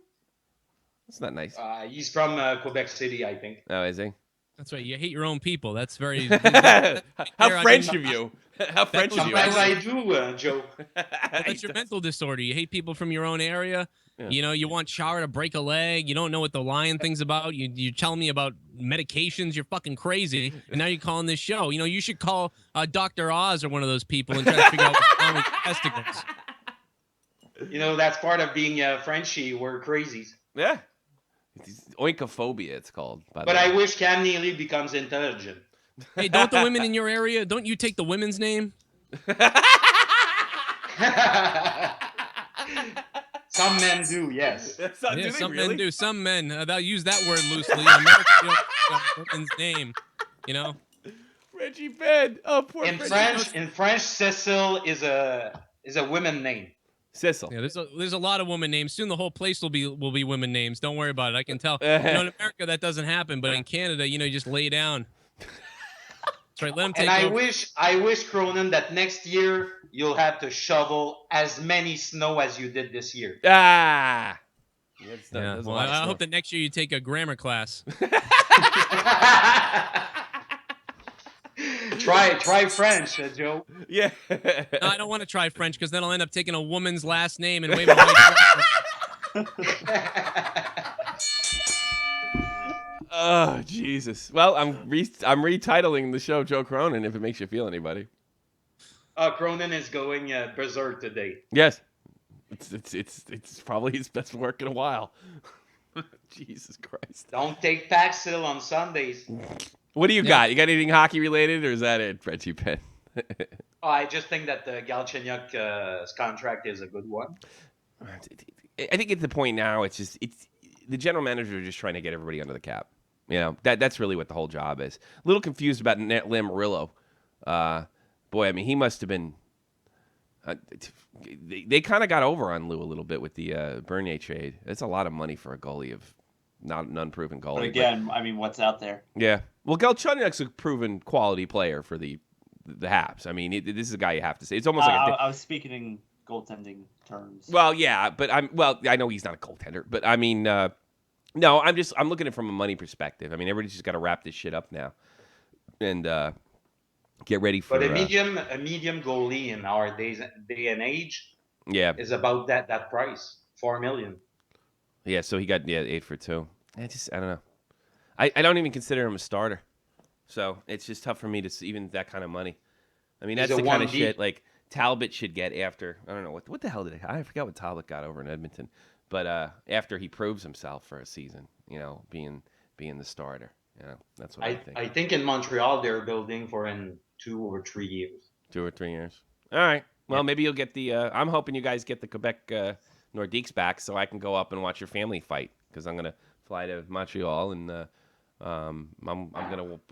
That's not nice. He's from Quebec City, I think. Oh, is he? That's right. You hate your own people. That's very... How French of you. How French of you. Sometimes I do, Joe. Well, that's your mental disorder. You hate people from your own area. Yeah. You know, you want Chara to break a leg. You don't know what the lion thing's about. You're telling me about medications. You're fucking crazy. And now you're calling this show. You know, you should call Dr. Oz or one of those people and try to figure out what's wrong with your testicles. You know, that's part of being Frenchie. We're crazies. Yeah. Oinkophobia, it's called. But I wish Cam Neely becomes intelligent. Hey, don't the women in your area, don't you take the women's name? Some men do, yes. Some men do. Some men, they'll use that word loosely. In America, you don't take a woman's name, you know? Reggie Ben. Oh, poor In French, Cecil is a women name. Sissel. Yeah, there's a lot of woman names. Soon the whole place will be women names. Don't worry about it. I can tell. In America that doesn't happen, but in Canada, you just lay down. That's right. Let them take And over. I wish Cronin that next year you'll have to shovel as many snow as you did this year. Ah. Yeah. Well, I hope that next year you take a grammar class. Try French, Joe. Yeah. No, I don't want to try French because then I'll end up taking a woman's last name and waving white. Oh, Jesus. Well, I'm retitling the show Joe Cronin if it makes you feel anybody. Cronin is going berserk today. Yes. It's probably his best work in a while. Jesus Christ. Don't take Paxil on Sundays. What do you got? You got anything hockey related, or is that it, Frenchie Penn? I just think that Galchenyuk's contract is a good one. I think at the point now, it's the general manager is just trying to get everybody under the cap. That's really what the whole job is. A little confused about Len Murillo. Boy, I mean, he must have been. They kind of got over on Lou a little bit with the Bernier trade. It's a lot of money for a goalie of not an unproven goalie. But again, I mean, what's out there? Yeah. Well, Galchenyuk's a proven quality player for the Habs. I mean, this is a guy you have to say. It's almost like I was speaking in goaltending terms. Well, yeah, but I know he's not a goaltender, but I mean, no, I'm looking at it from a money perspective. I mean, everybody's just got to wrap this shit up now, and get ready for. But a medium goalie in our day and age, is about that price, $4 million. Yeah, so he got 8 for 2. I don't know. I don't even consider him a starter, so it's just tough for me to see even that kind of money. I mean, that's the kind of shit like Talbot should get after. I don't know what the hell did I forgot what Talbot got over in Edmonton, but after he proves himself for a season, being the starter. That's what I think. I think in Montreal they're building for in 2 or 3 years. 2 or 3 years. All right. Well, maybe you'll get the. I'm hoping you guys get the Quebec Nordiques back so I can go up and watch your family fight because I'm gonna fly to Montreal and I'm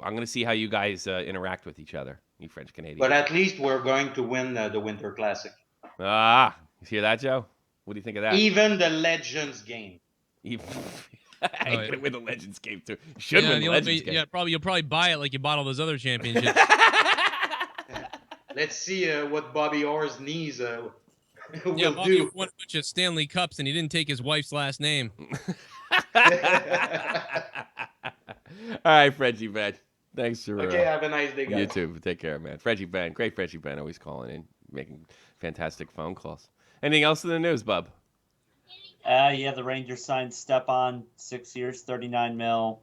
gonna see how you guys interact with each other, you French Canadians. But at least we're going to win the Winter Classic. You hear that, Joe? What do you think of that? Even the Legends game. I'm gonna win the Legends game too. You should win the Legends game. Yeah, you'll probably buy it like you bought all those other championships. Let's see what Bobby Orr's knees will Bobby do. won a bunch of Stanley Cups and he didn't take his wife's last name. All right, Frenchie Ben. Thanks for. Okay, have a nice day, guys. You too. Take care, man. Frenchie Ben, great Frenchie Ben, always calling in, making fantastic phone calls. Anything else in the news, bub? The Rangers signed Stepan, 6 years, $39 million.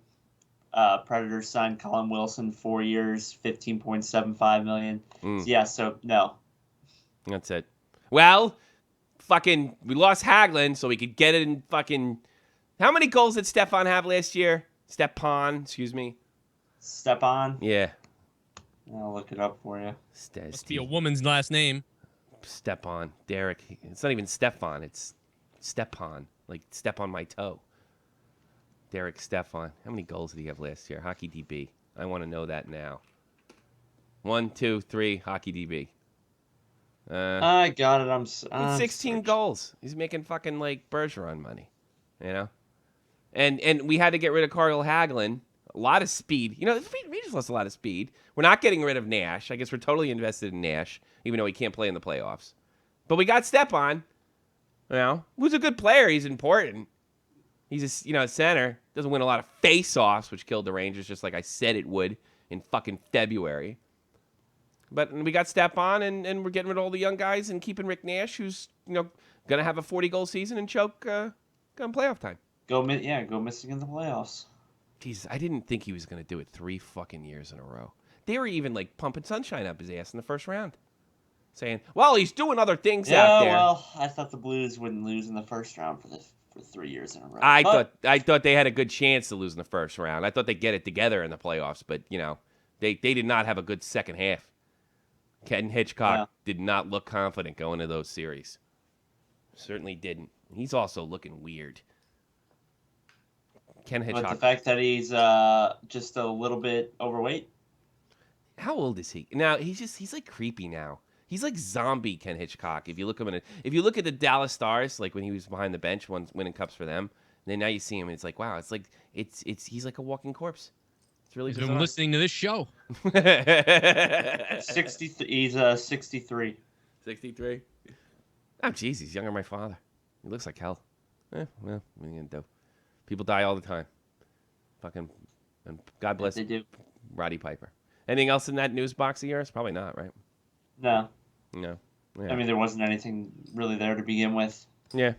Predators signed Colin Wilson, 4 years, $15.75 million. So no. That's it. Well, we lost Hagelin, so we could get it in fucking. How many goals did Stepan have last year? Stepan, excuse me. Stepan? Yeah. I'll look it up for you. Must be a woman's last name. Stepan. Derek. It's not even Stefan. It's Stepan. Like step on my toe. Derek Stefan. How many goals did he have last year? Hockey DB. I want to know that now. 1, 2, 3. Hockey DB. I got it. It's 16 goals. He's making fucking like Bergeron money, And we had to get rid of Carl Hagelin. A lot of speed. The Rangers lost a lot of speed. We're not getting rid of Nash. I guess we're totally invested in Nash, even though he can't play in the playoffs. But we got Stepan. Who's a good player. He's important. He's a center. Doesn't win a lot of face-offs, which killed the Rangers, just like I said it would in fucking February. But we got Stepan, and we're getting rid of all the young guys and keeping Rick Nash, who's going to have a 40-goal season and choke come playoff time. Go missing in the playoffs. Jesus, I didn't think he was going to do it 3 fucking years in a row. They were even like pumping sunshine up his ass in the first round, saying, "Well, he's doing other things out there." Well, I thought the Blues wouldn't lose in the first round for 3 years in a row. I thought they had a good chance to lose in the first round. I thought they'd get it together in the playoffs, but they did not have a good second half. Ken Hitchcock did not look confident going to those series. Certainly didn't. He's also looking weird. Ken Hitchcock. But the fact that he's just a little bit overweight. How old is he? Now, he's like creepy now. He's like zombie Ken Hitchcock. If you look at the Dallas Stars, like when he was behind the bench, winning cups for them, then now you see him, and it's like, wow, he's like a walking corpse. It's really He's bizarre. been listening to this show. 60. He's 63. 63. Oh, jeez, he's younger than my father. He looks like hell. Well, what are you gonna do? People die all the time. Fucking, and God bless They do. Roddy Piper. Anything else in that news box of yours? Probably not, right? No. No. Yeah. I mean, there wasn't anything really there to begin with. Yeah.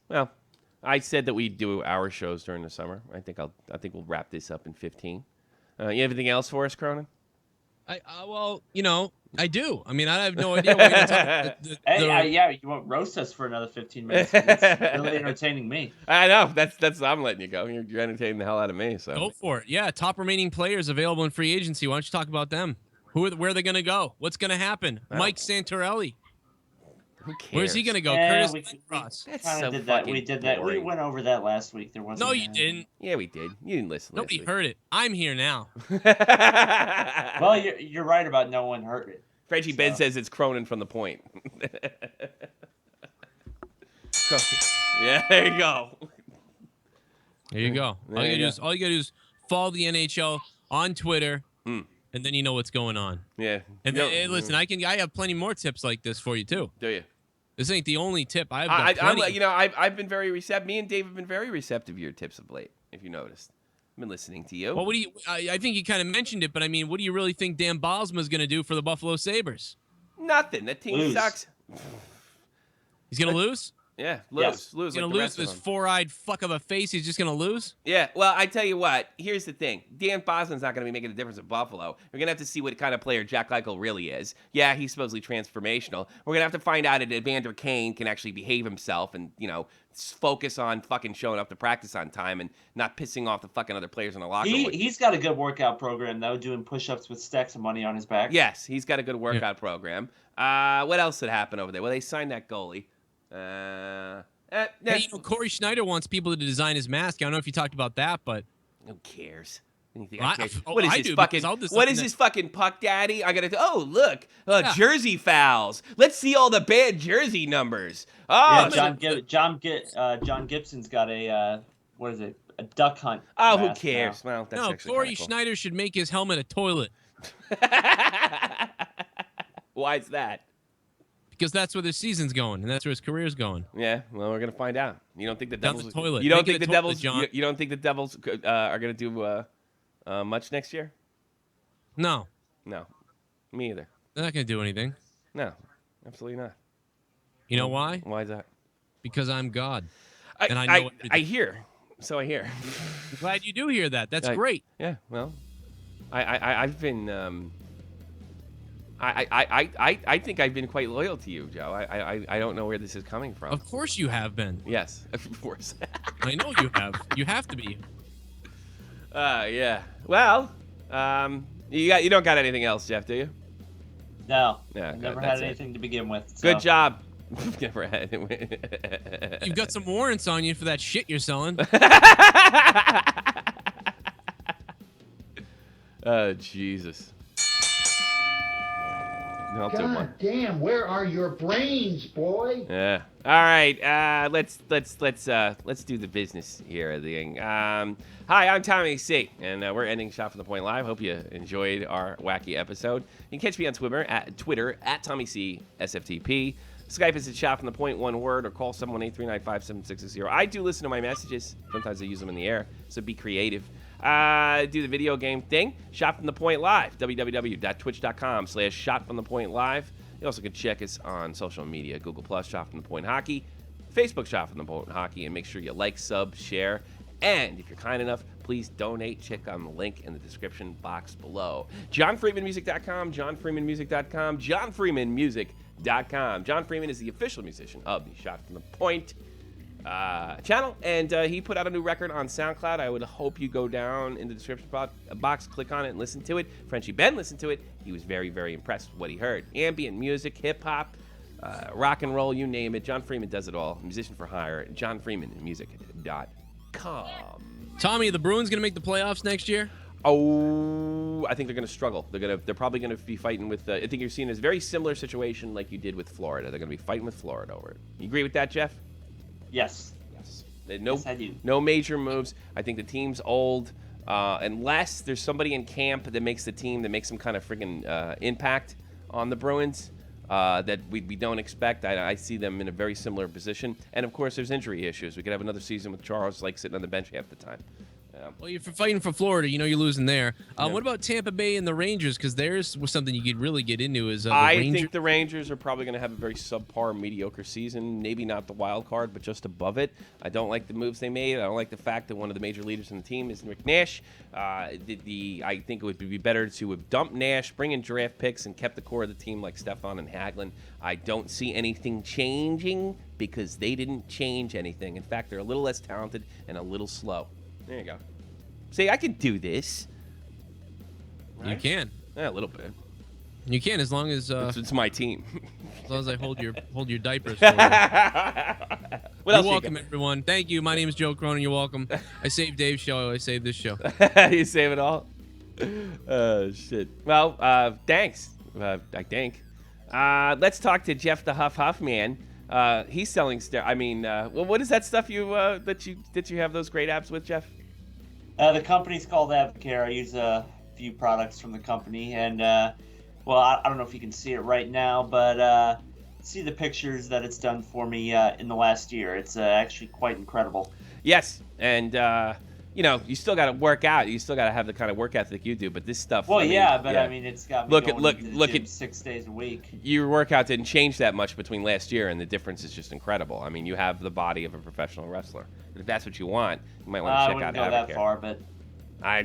Well, I said that we'd do our shows during the summer. I think we'll wrap this up in 15. You have anything else for us, Cronin? Well, I do. I mean, I have no idea what you're talking Hey, yeah, you won't roast us for another 15 minutes. It's really entertaining me. I know. That's I'm letting you go. You're entertaining the hell out of me. So Go for it. Yeah, top remaining players available in free agency. Why don't you talk about them? Where are they going to go? What's going to happen? Mike Santorelli. Who cares? Where's he going to go? Yeah, Curtis Cross. That's Kind so of did that. fucking We did that. We boring. went over that last week. There wasn't. No, you didn't. Yeah, we did. You didn't listen. Nobody heard it. I'm here now. Well, you're right about no one heard it. Frenchie Ben says it's Cronin from the Point. Yeah, there you go. There you go. All you gotta do is follow the NHL on Twitter, and then you know what's going on. Yeah. And hey, listen, I have plenty more tips like this for you too. Do you? This ain't the only tip. I've got plenty. I've been very receptive. Me and Dave have been very receptive to your tips of late. If you noticed, I've been listening to you. Well, what do you? I think you kind of mentioned it, but I mean, what do you really think Dan Bosma's going to do for the Buffalo Sabres? Nothing. That team sucks. He's going to lose. Yeah, Yes. lose. He's going like to the lose rest of this them. four-eyed fuck of a face. He's just going to lose. Yeah, well, I tell you what. Here's the thing. Dan Bosman's not going to be making a difference at Buffalo. We're going to have to see what kind of player Jack Eichel really is. Yeah, he's supposedly transformational. We're going to have to find out if Evander Kane can actually behave himself and, focus on fucking showing up to practice on time and not pissing off the fucking other players in the locker room. He's got a good workout program though, doing push-ups with stacks of money on his back. Yes, he's got a good workout program. What else had happened over there? Well, they signed that goalie. Hey, Corey Schneider wants people to design his mask. I don't know if you talked about that, but who cares? Anything I- I care? oh, What is I this do, fucking? because I'll design What is that. this fucking puck daddy? I gotta. Oh look, Yeah. jersey fouls. Let's see all the bad jersey numbers. Yeah, Oh, John Gibson's got a what is it? A duck hunt. oh, who mask cares? now. Well, that's no, actually Corey kinda cool. Schneider should make his helmet a toilet Why is that? because that's where the season's going and that's where his career's going. Yeah, well, we're gonna find out. You don't think the Down Devils? the toilet. You don't Make it think the a toilet, Devils? John. You don't think the Devils are gonna do much next year? No, No, me either. they're not going to do anything. No, absolutely not. You know why? Why is that? Because I'm God. I And I know I everything. hear. So I hear. I'm glad you do hear that. That's I- great. Yeah, well, I've been I think I've been quite loyal to you, Joe. I don't know where this is coming from. Of course you have been. Yes, of course. I know you have. You have to be. Yeah. Well, you don't got anything else, Jeff, do you? No, Yeah, I good, never that's had it. anything to begin with. So. Good job. Never had it. You've got some warrants on you for that shit you're selling. Jesus. No, I'll take one. God damn, where are your brains, boy? Yeah. All right. Let's do the business here of the thing. Hi, I'm Tommy C, and we're ending Shot from the Point Live. Hope you enjoyed our wacky episode. You can catch me on Twitter at Tommy C SFTP. Skype is at Shot from the Point, one word, or call 718-395-7660. I do listen to my messages. Sometimes I use them in the air, so be creative. Do the video game thing. Shot from the Point Live. www.twitch.com/shotfromthepointlive. You also can check us on social media. Google Plus, Shot from the Point Hockey. Facebook, Shot from the Point Hockey. And make sure you like, sub, share. And if you're kind enough, please donate. Check on the link in the description box below. JohnFreemanMusic.com. JohnFreemanMusic.com. JohnFreemanMusic.com. John Freeman is the official musician of the Shot from the Point channel, and he put out a new record on SoundCloud. I would hope you go down in the description box, click on it, and listen to it. Frenchie Ben listened to it. He was very, very impressed with what he heard. Ambient music, hip-hop, rock and roll, you name it. John Freeman does it all. Musician for hire. JohnFreemanMusic.com. Tommy, are the Bruins going to make the playoffs next year? Oh, I think they're going to struggle. They're probably going to be fighting with. I think you're seeing a very similar situation like you did with Florida. They're going to be fighting with Florida over it. You agree with that, Jeff? Yes. Yes. No, Yes, I do. no major moves. I think the team's old. Unless there's somebody in camp that makes the team, that makes some kind of freaking impact on the Bruins that we don't expect. I see them in a very similar position. And, of course, there's injury issues. We could have another season with Charles like sitting on the bench half the time. Well, you're fighting for Florida. You know you're losing there. What about Tampa Bay and the Rangers? Because there's something you could really get into. Is the I think the Rangers are probably going to have a very subpar, mediocre season. Maybe not the wild card, but just above it. I don't like the moves they made. I don't like the fact that one of the major leaders in the team is Rick Nash. I think it would be better to have dumped Nash, bring in draft picks, and kept the core of the team like Stefan and Hagelin. I don't see anything changing because they didn't change anything. In fact, they're a little less talented and a little slow. There you go. See, I can do this. Right? You can. Yeah, a little bit. You can, as long as it's my team. As long as I hold your diapers. For you. You're welcome, everyone. Thank you. My name is Joe Cronin. You're welcome. I saved Dave's show. I saved this show. You save it all? Shit. Well, thanks. I think. Let's talk to Jeff the Huffman. He's selling well, what is that stuff you that you have those great apps with, Jeff? The company's called Advocare. I use a few products from the company, and well, I don't know if you can see it right now, but see the pictures that it's done for me in the last year. It's actually quite incredible. Yes, and you still got to work out. You still got to have the kind of work ethic you do. But this stuff. Well, I mean, it's got me going to the gym 6 days a week. Your workout didn't change that much between last year, and the difference is just incredible. I mean, you have the body of a professional wrestler. If that's what you want, you might want to check out Advocare. I wouldn't go that far, but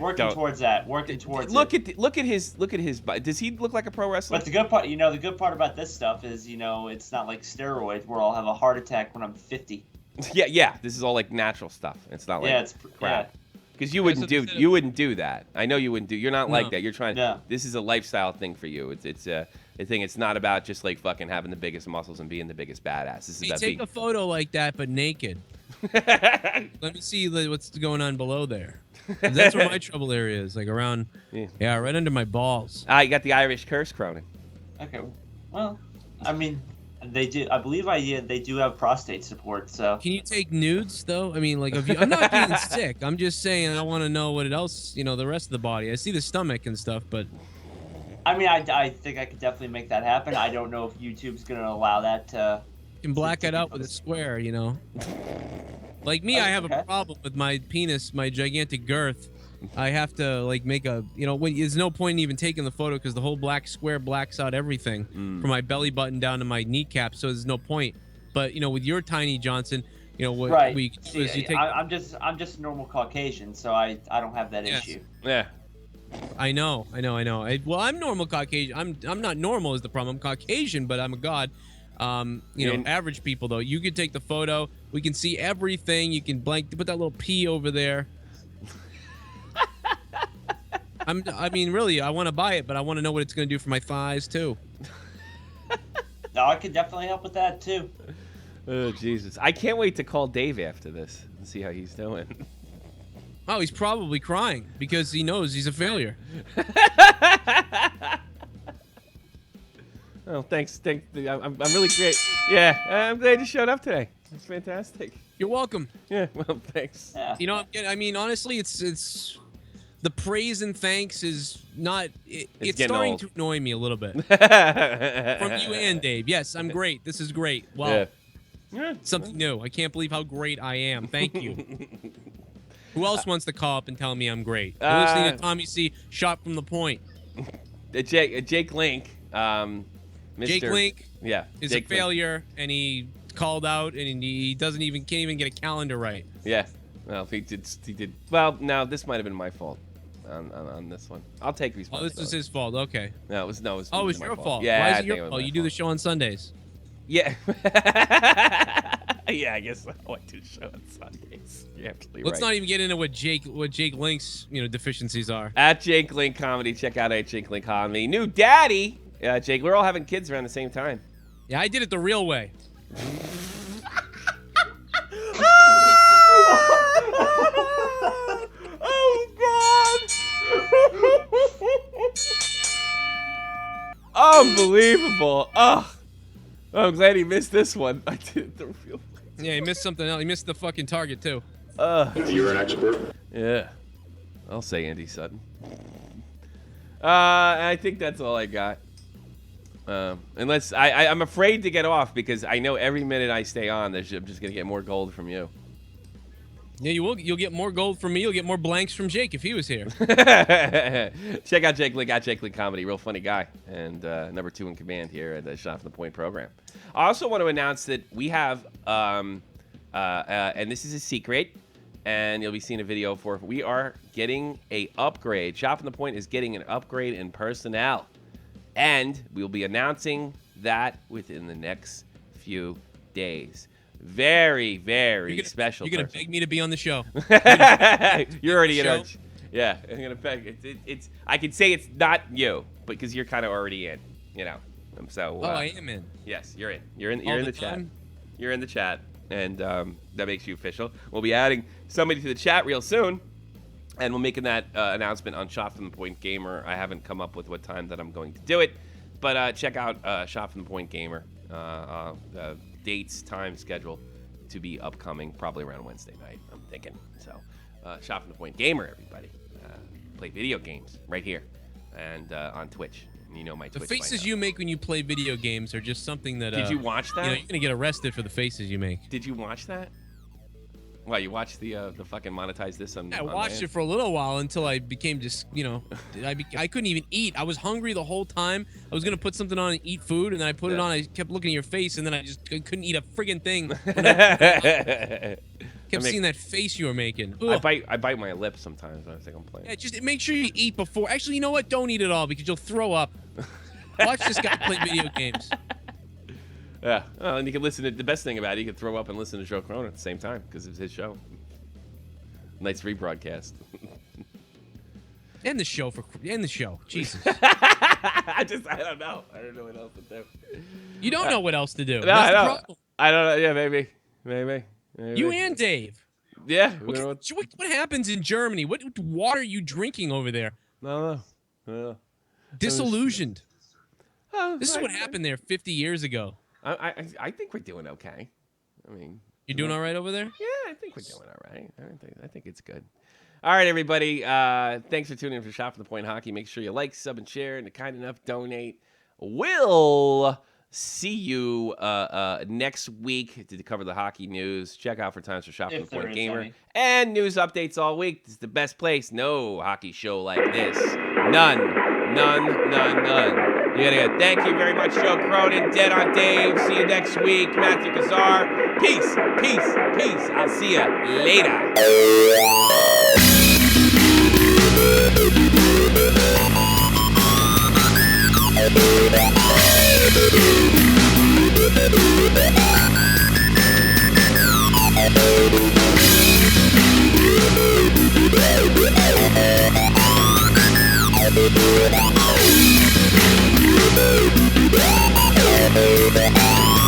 working towards that. Look at his body. Does he look like a pro wrestler? But the good part about this stuff is, it's not like steroids where I'll have a heart attack when I'm 50. Yeah. This is all like natural stuff. It's not like it's crap. Because you wouldn't do that. I know you wouldn't do. You're not like that. You're trying. No. This is a lifestyle thing for you. It's a thing. It's not about just like fucking having the biggest muscles and being the biggest badass. This is about take a photo like that, but naked. Let me see what's going on below there. That's where my trouble area is, like around, right under my balls. You got the Irish curse, Cronin. Okay, well, I mean, they do. I believe they do have prostate support. So can you take nudes though? I mean, like, I'm not being sick. I'm just saying I want to know what else, the rest of the body. I see the stomach and stuff, but. I mean, I think I could definitely make that happen. I don't know if YouTube's gonna allow that to. You can black it out with a square, Like me, I have a problem with my penis, my gigantic girth. I have to make a, there's no point in even taking the photo because the whole black square blacks out everything from my belly button down to my kneecap. So there's no point. But with your tiny Johnson, what right. we do is you take. I'm just normal Caucasian, so I don't have that issue. Yeah. I know. Well, I'm normal Caucasian. I'm not normal is the problem. I'm Caucasian, but I'm a god. Average people though, you can take the photo. We can see everything. You can put that little P over there. I mean, really, I want to buy it, but I want to know what it's going to do for my thighs too. No, I could definitely help with that too. Oh Jesus! I can't wait to call Dave after this and see how he's doing. Oh, he's probably crying because he knows he's a failure. Oh, thanks. I'm really great. Yeah, I'm glad you showed up today. It's fantastic. You're welcome. Yeah, well, thanks. Yeah. I mean, honestly, it's the praise and thanks is not. It's starting to annoy me a little bit. From you and Dave. Yes, I'm great. This is great. Wow. Yeah. Something new. I can't believe how great I am. Thank you. Who else wants to call up and tell me I'm great? You're listening to Tommy C. Shot from the Point. Jake Link. Jake Link is Jake a failure, and he called out, and he can't even get a calendar right. Yeah, well, he did. Well, now this might have been my fault on this one. I'll take responsibility. Oh, this was his fault. Okay. No, it was your fault. Yeah, why is it your fault? You do the show on Sundays. Yeah. Yeah, I guess I do the show on Sundays. You're absolutely right. Let's not even get into what Jake Link's deficiencies are. At Jake Link Comedy, check out at Jake Link Comedy. New daddy. Jake, we're all having kids around the same time. Yeah, I did it the real way. Oh, God! Unbelievable. Oh, I'm glad he missed this one. I did the real. Yeah, he missed something else. He missed the fucking target too. You're an expert. Yeah. I'll say Andy Sutton. I think that's all I got. Unless I'm afraid to get off because I know every minute I stay on, I'm just gonna get more gold from you. Yeah, you will. You'll get more gold from me. You'll get more blanks from Jake if he was here. Check out Jake Link at Jake Link Comedy. Real funny guy. And number 2 in command here at the Shot from the Point program. I also want to announce that we have, and this is a secret, and you'll be seeing a video for it. We are getting a upgrade. Shot from the Point is getting an upgrade in personnel. And we'll be announcing that within the next few days. Very, very special. You're gonna beg me to be on the show. You're already in our. Yeah, I'm gonna beg. It's. I can say it's not you, because you're kind of already in. You know. So. I am in. Yes, you're in. You're in the chat. You're in the chat, and that makes you official. We'll be adding somebody to the chat real soon, and we're making that announcement on Shot from the Point Gamer. I haven't come up with what time that I'm going to do it, but check out Shot from the Point Gamer. Dates, time, schedule to be upcoming probably around Wednesday night, I'm thinking. So, Shot from the Point Gamer, everybody. Play video games right here and on Twitch. And you know my Twitch. The faces you make when you play video games are just something that. Did you watch that? You know, you're gonna get arrested for the faces you make. Did you watch that? Why, you watched the fucking monetize this on? I watched it for a little while until I became just, you know, I couldn't even eat. I was hungry the whole time. I was gonna put something on and eat food, and then I put it on. I kept looking at your face, and then I just couldn't eat a friggin' thing. Kept seeing that face you were making. I bite my lips sometimes when I think I'm playing. Yeah, just make sure you eat before. Actually, you know what? Don't eat it all because you'll throw up. Watch this guy play video games. Yeah, well, and you can listen to the best thing about it. You can throw up and listen to Joe Cronin at the same time because it's his show. Nice rebroadcast. End the show Jesus. I don't know. I don't know what else to do. You don't know what else to do. No, That's I the don't. problem. I don't know. Yeah, maybe. You and Dave. Yeah. What happens in Germany? What water are you drinking over there? No. Disillusioned. This is what happened there 50 years ago. I think we're doing okay. I mean, you're doing all right over there? Yeah, I think we're doing all right. I think it's good. All right, everybody. Thanks for tuning in for Shot from the Point Hockey. Make sure you like, sub, and share, and to kind enough donate. We'll see you next week to cover the hockey news. Check out for times for Shot from the Point Gamer and news updates all week. This is the best place. No hockey show like this. None. You gotta go. Thank you very much, Joe Cronin. Dead on Dave. See you next week. Matthew Kazar. Peace. I'll see you later. We'll be right back.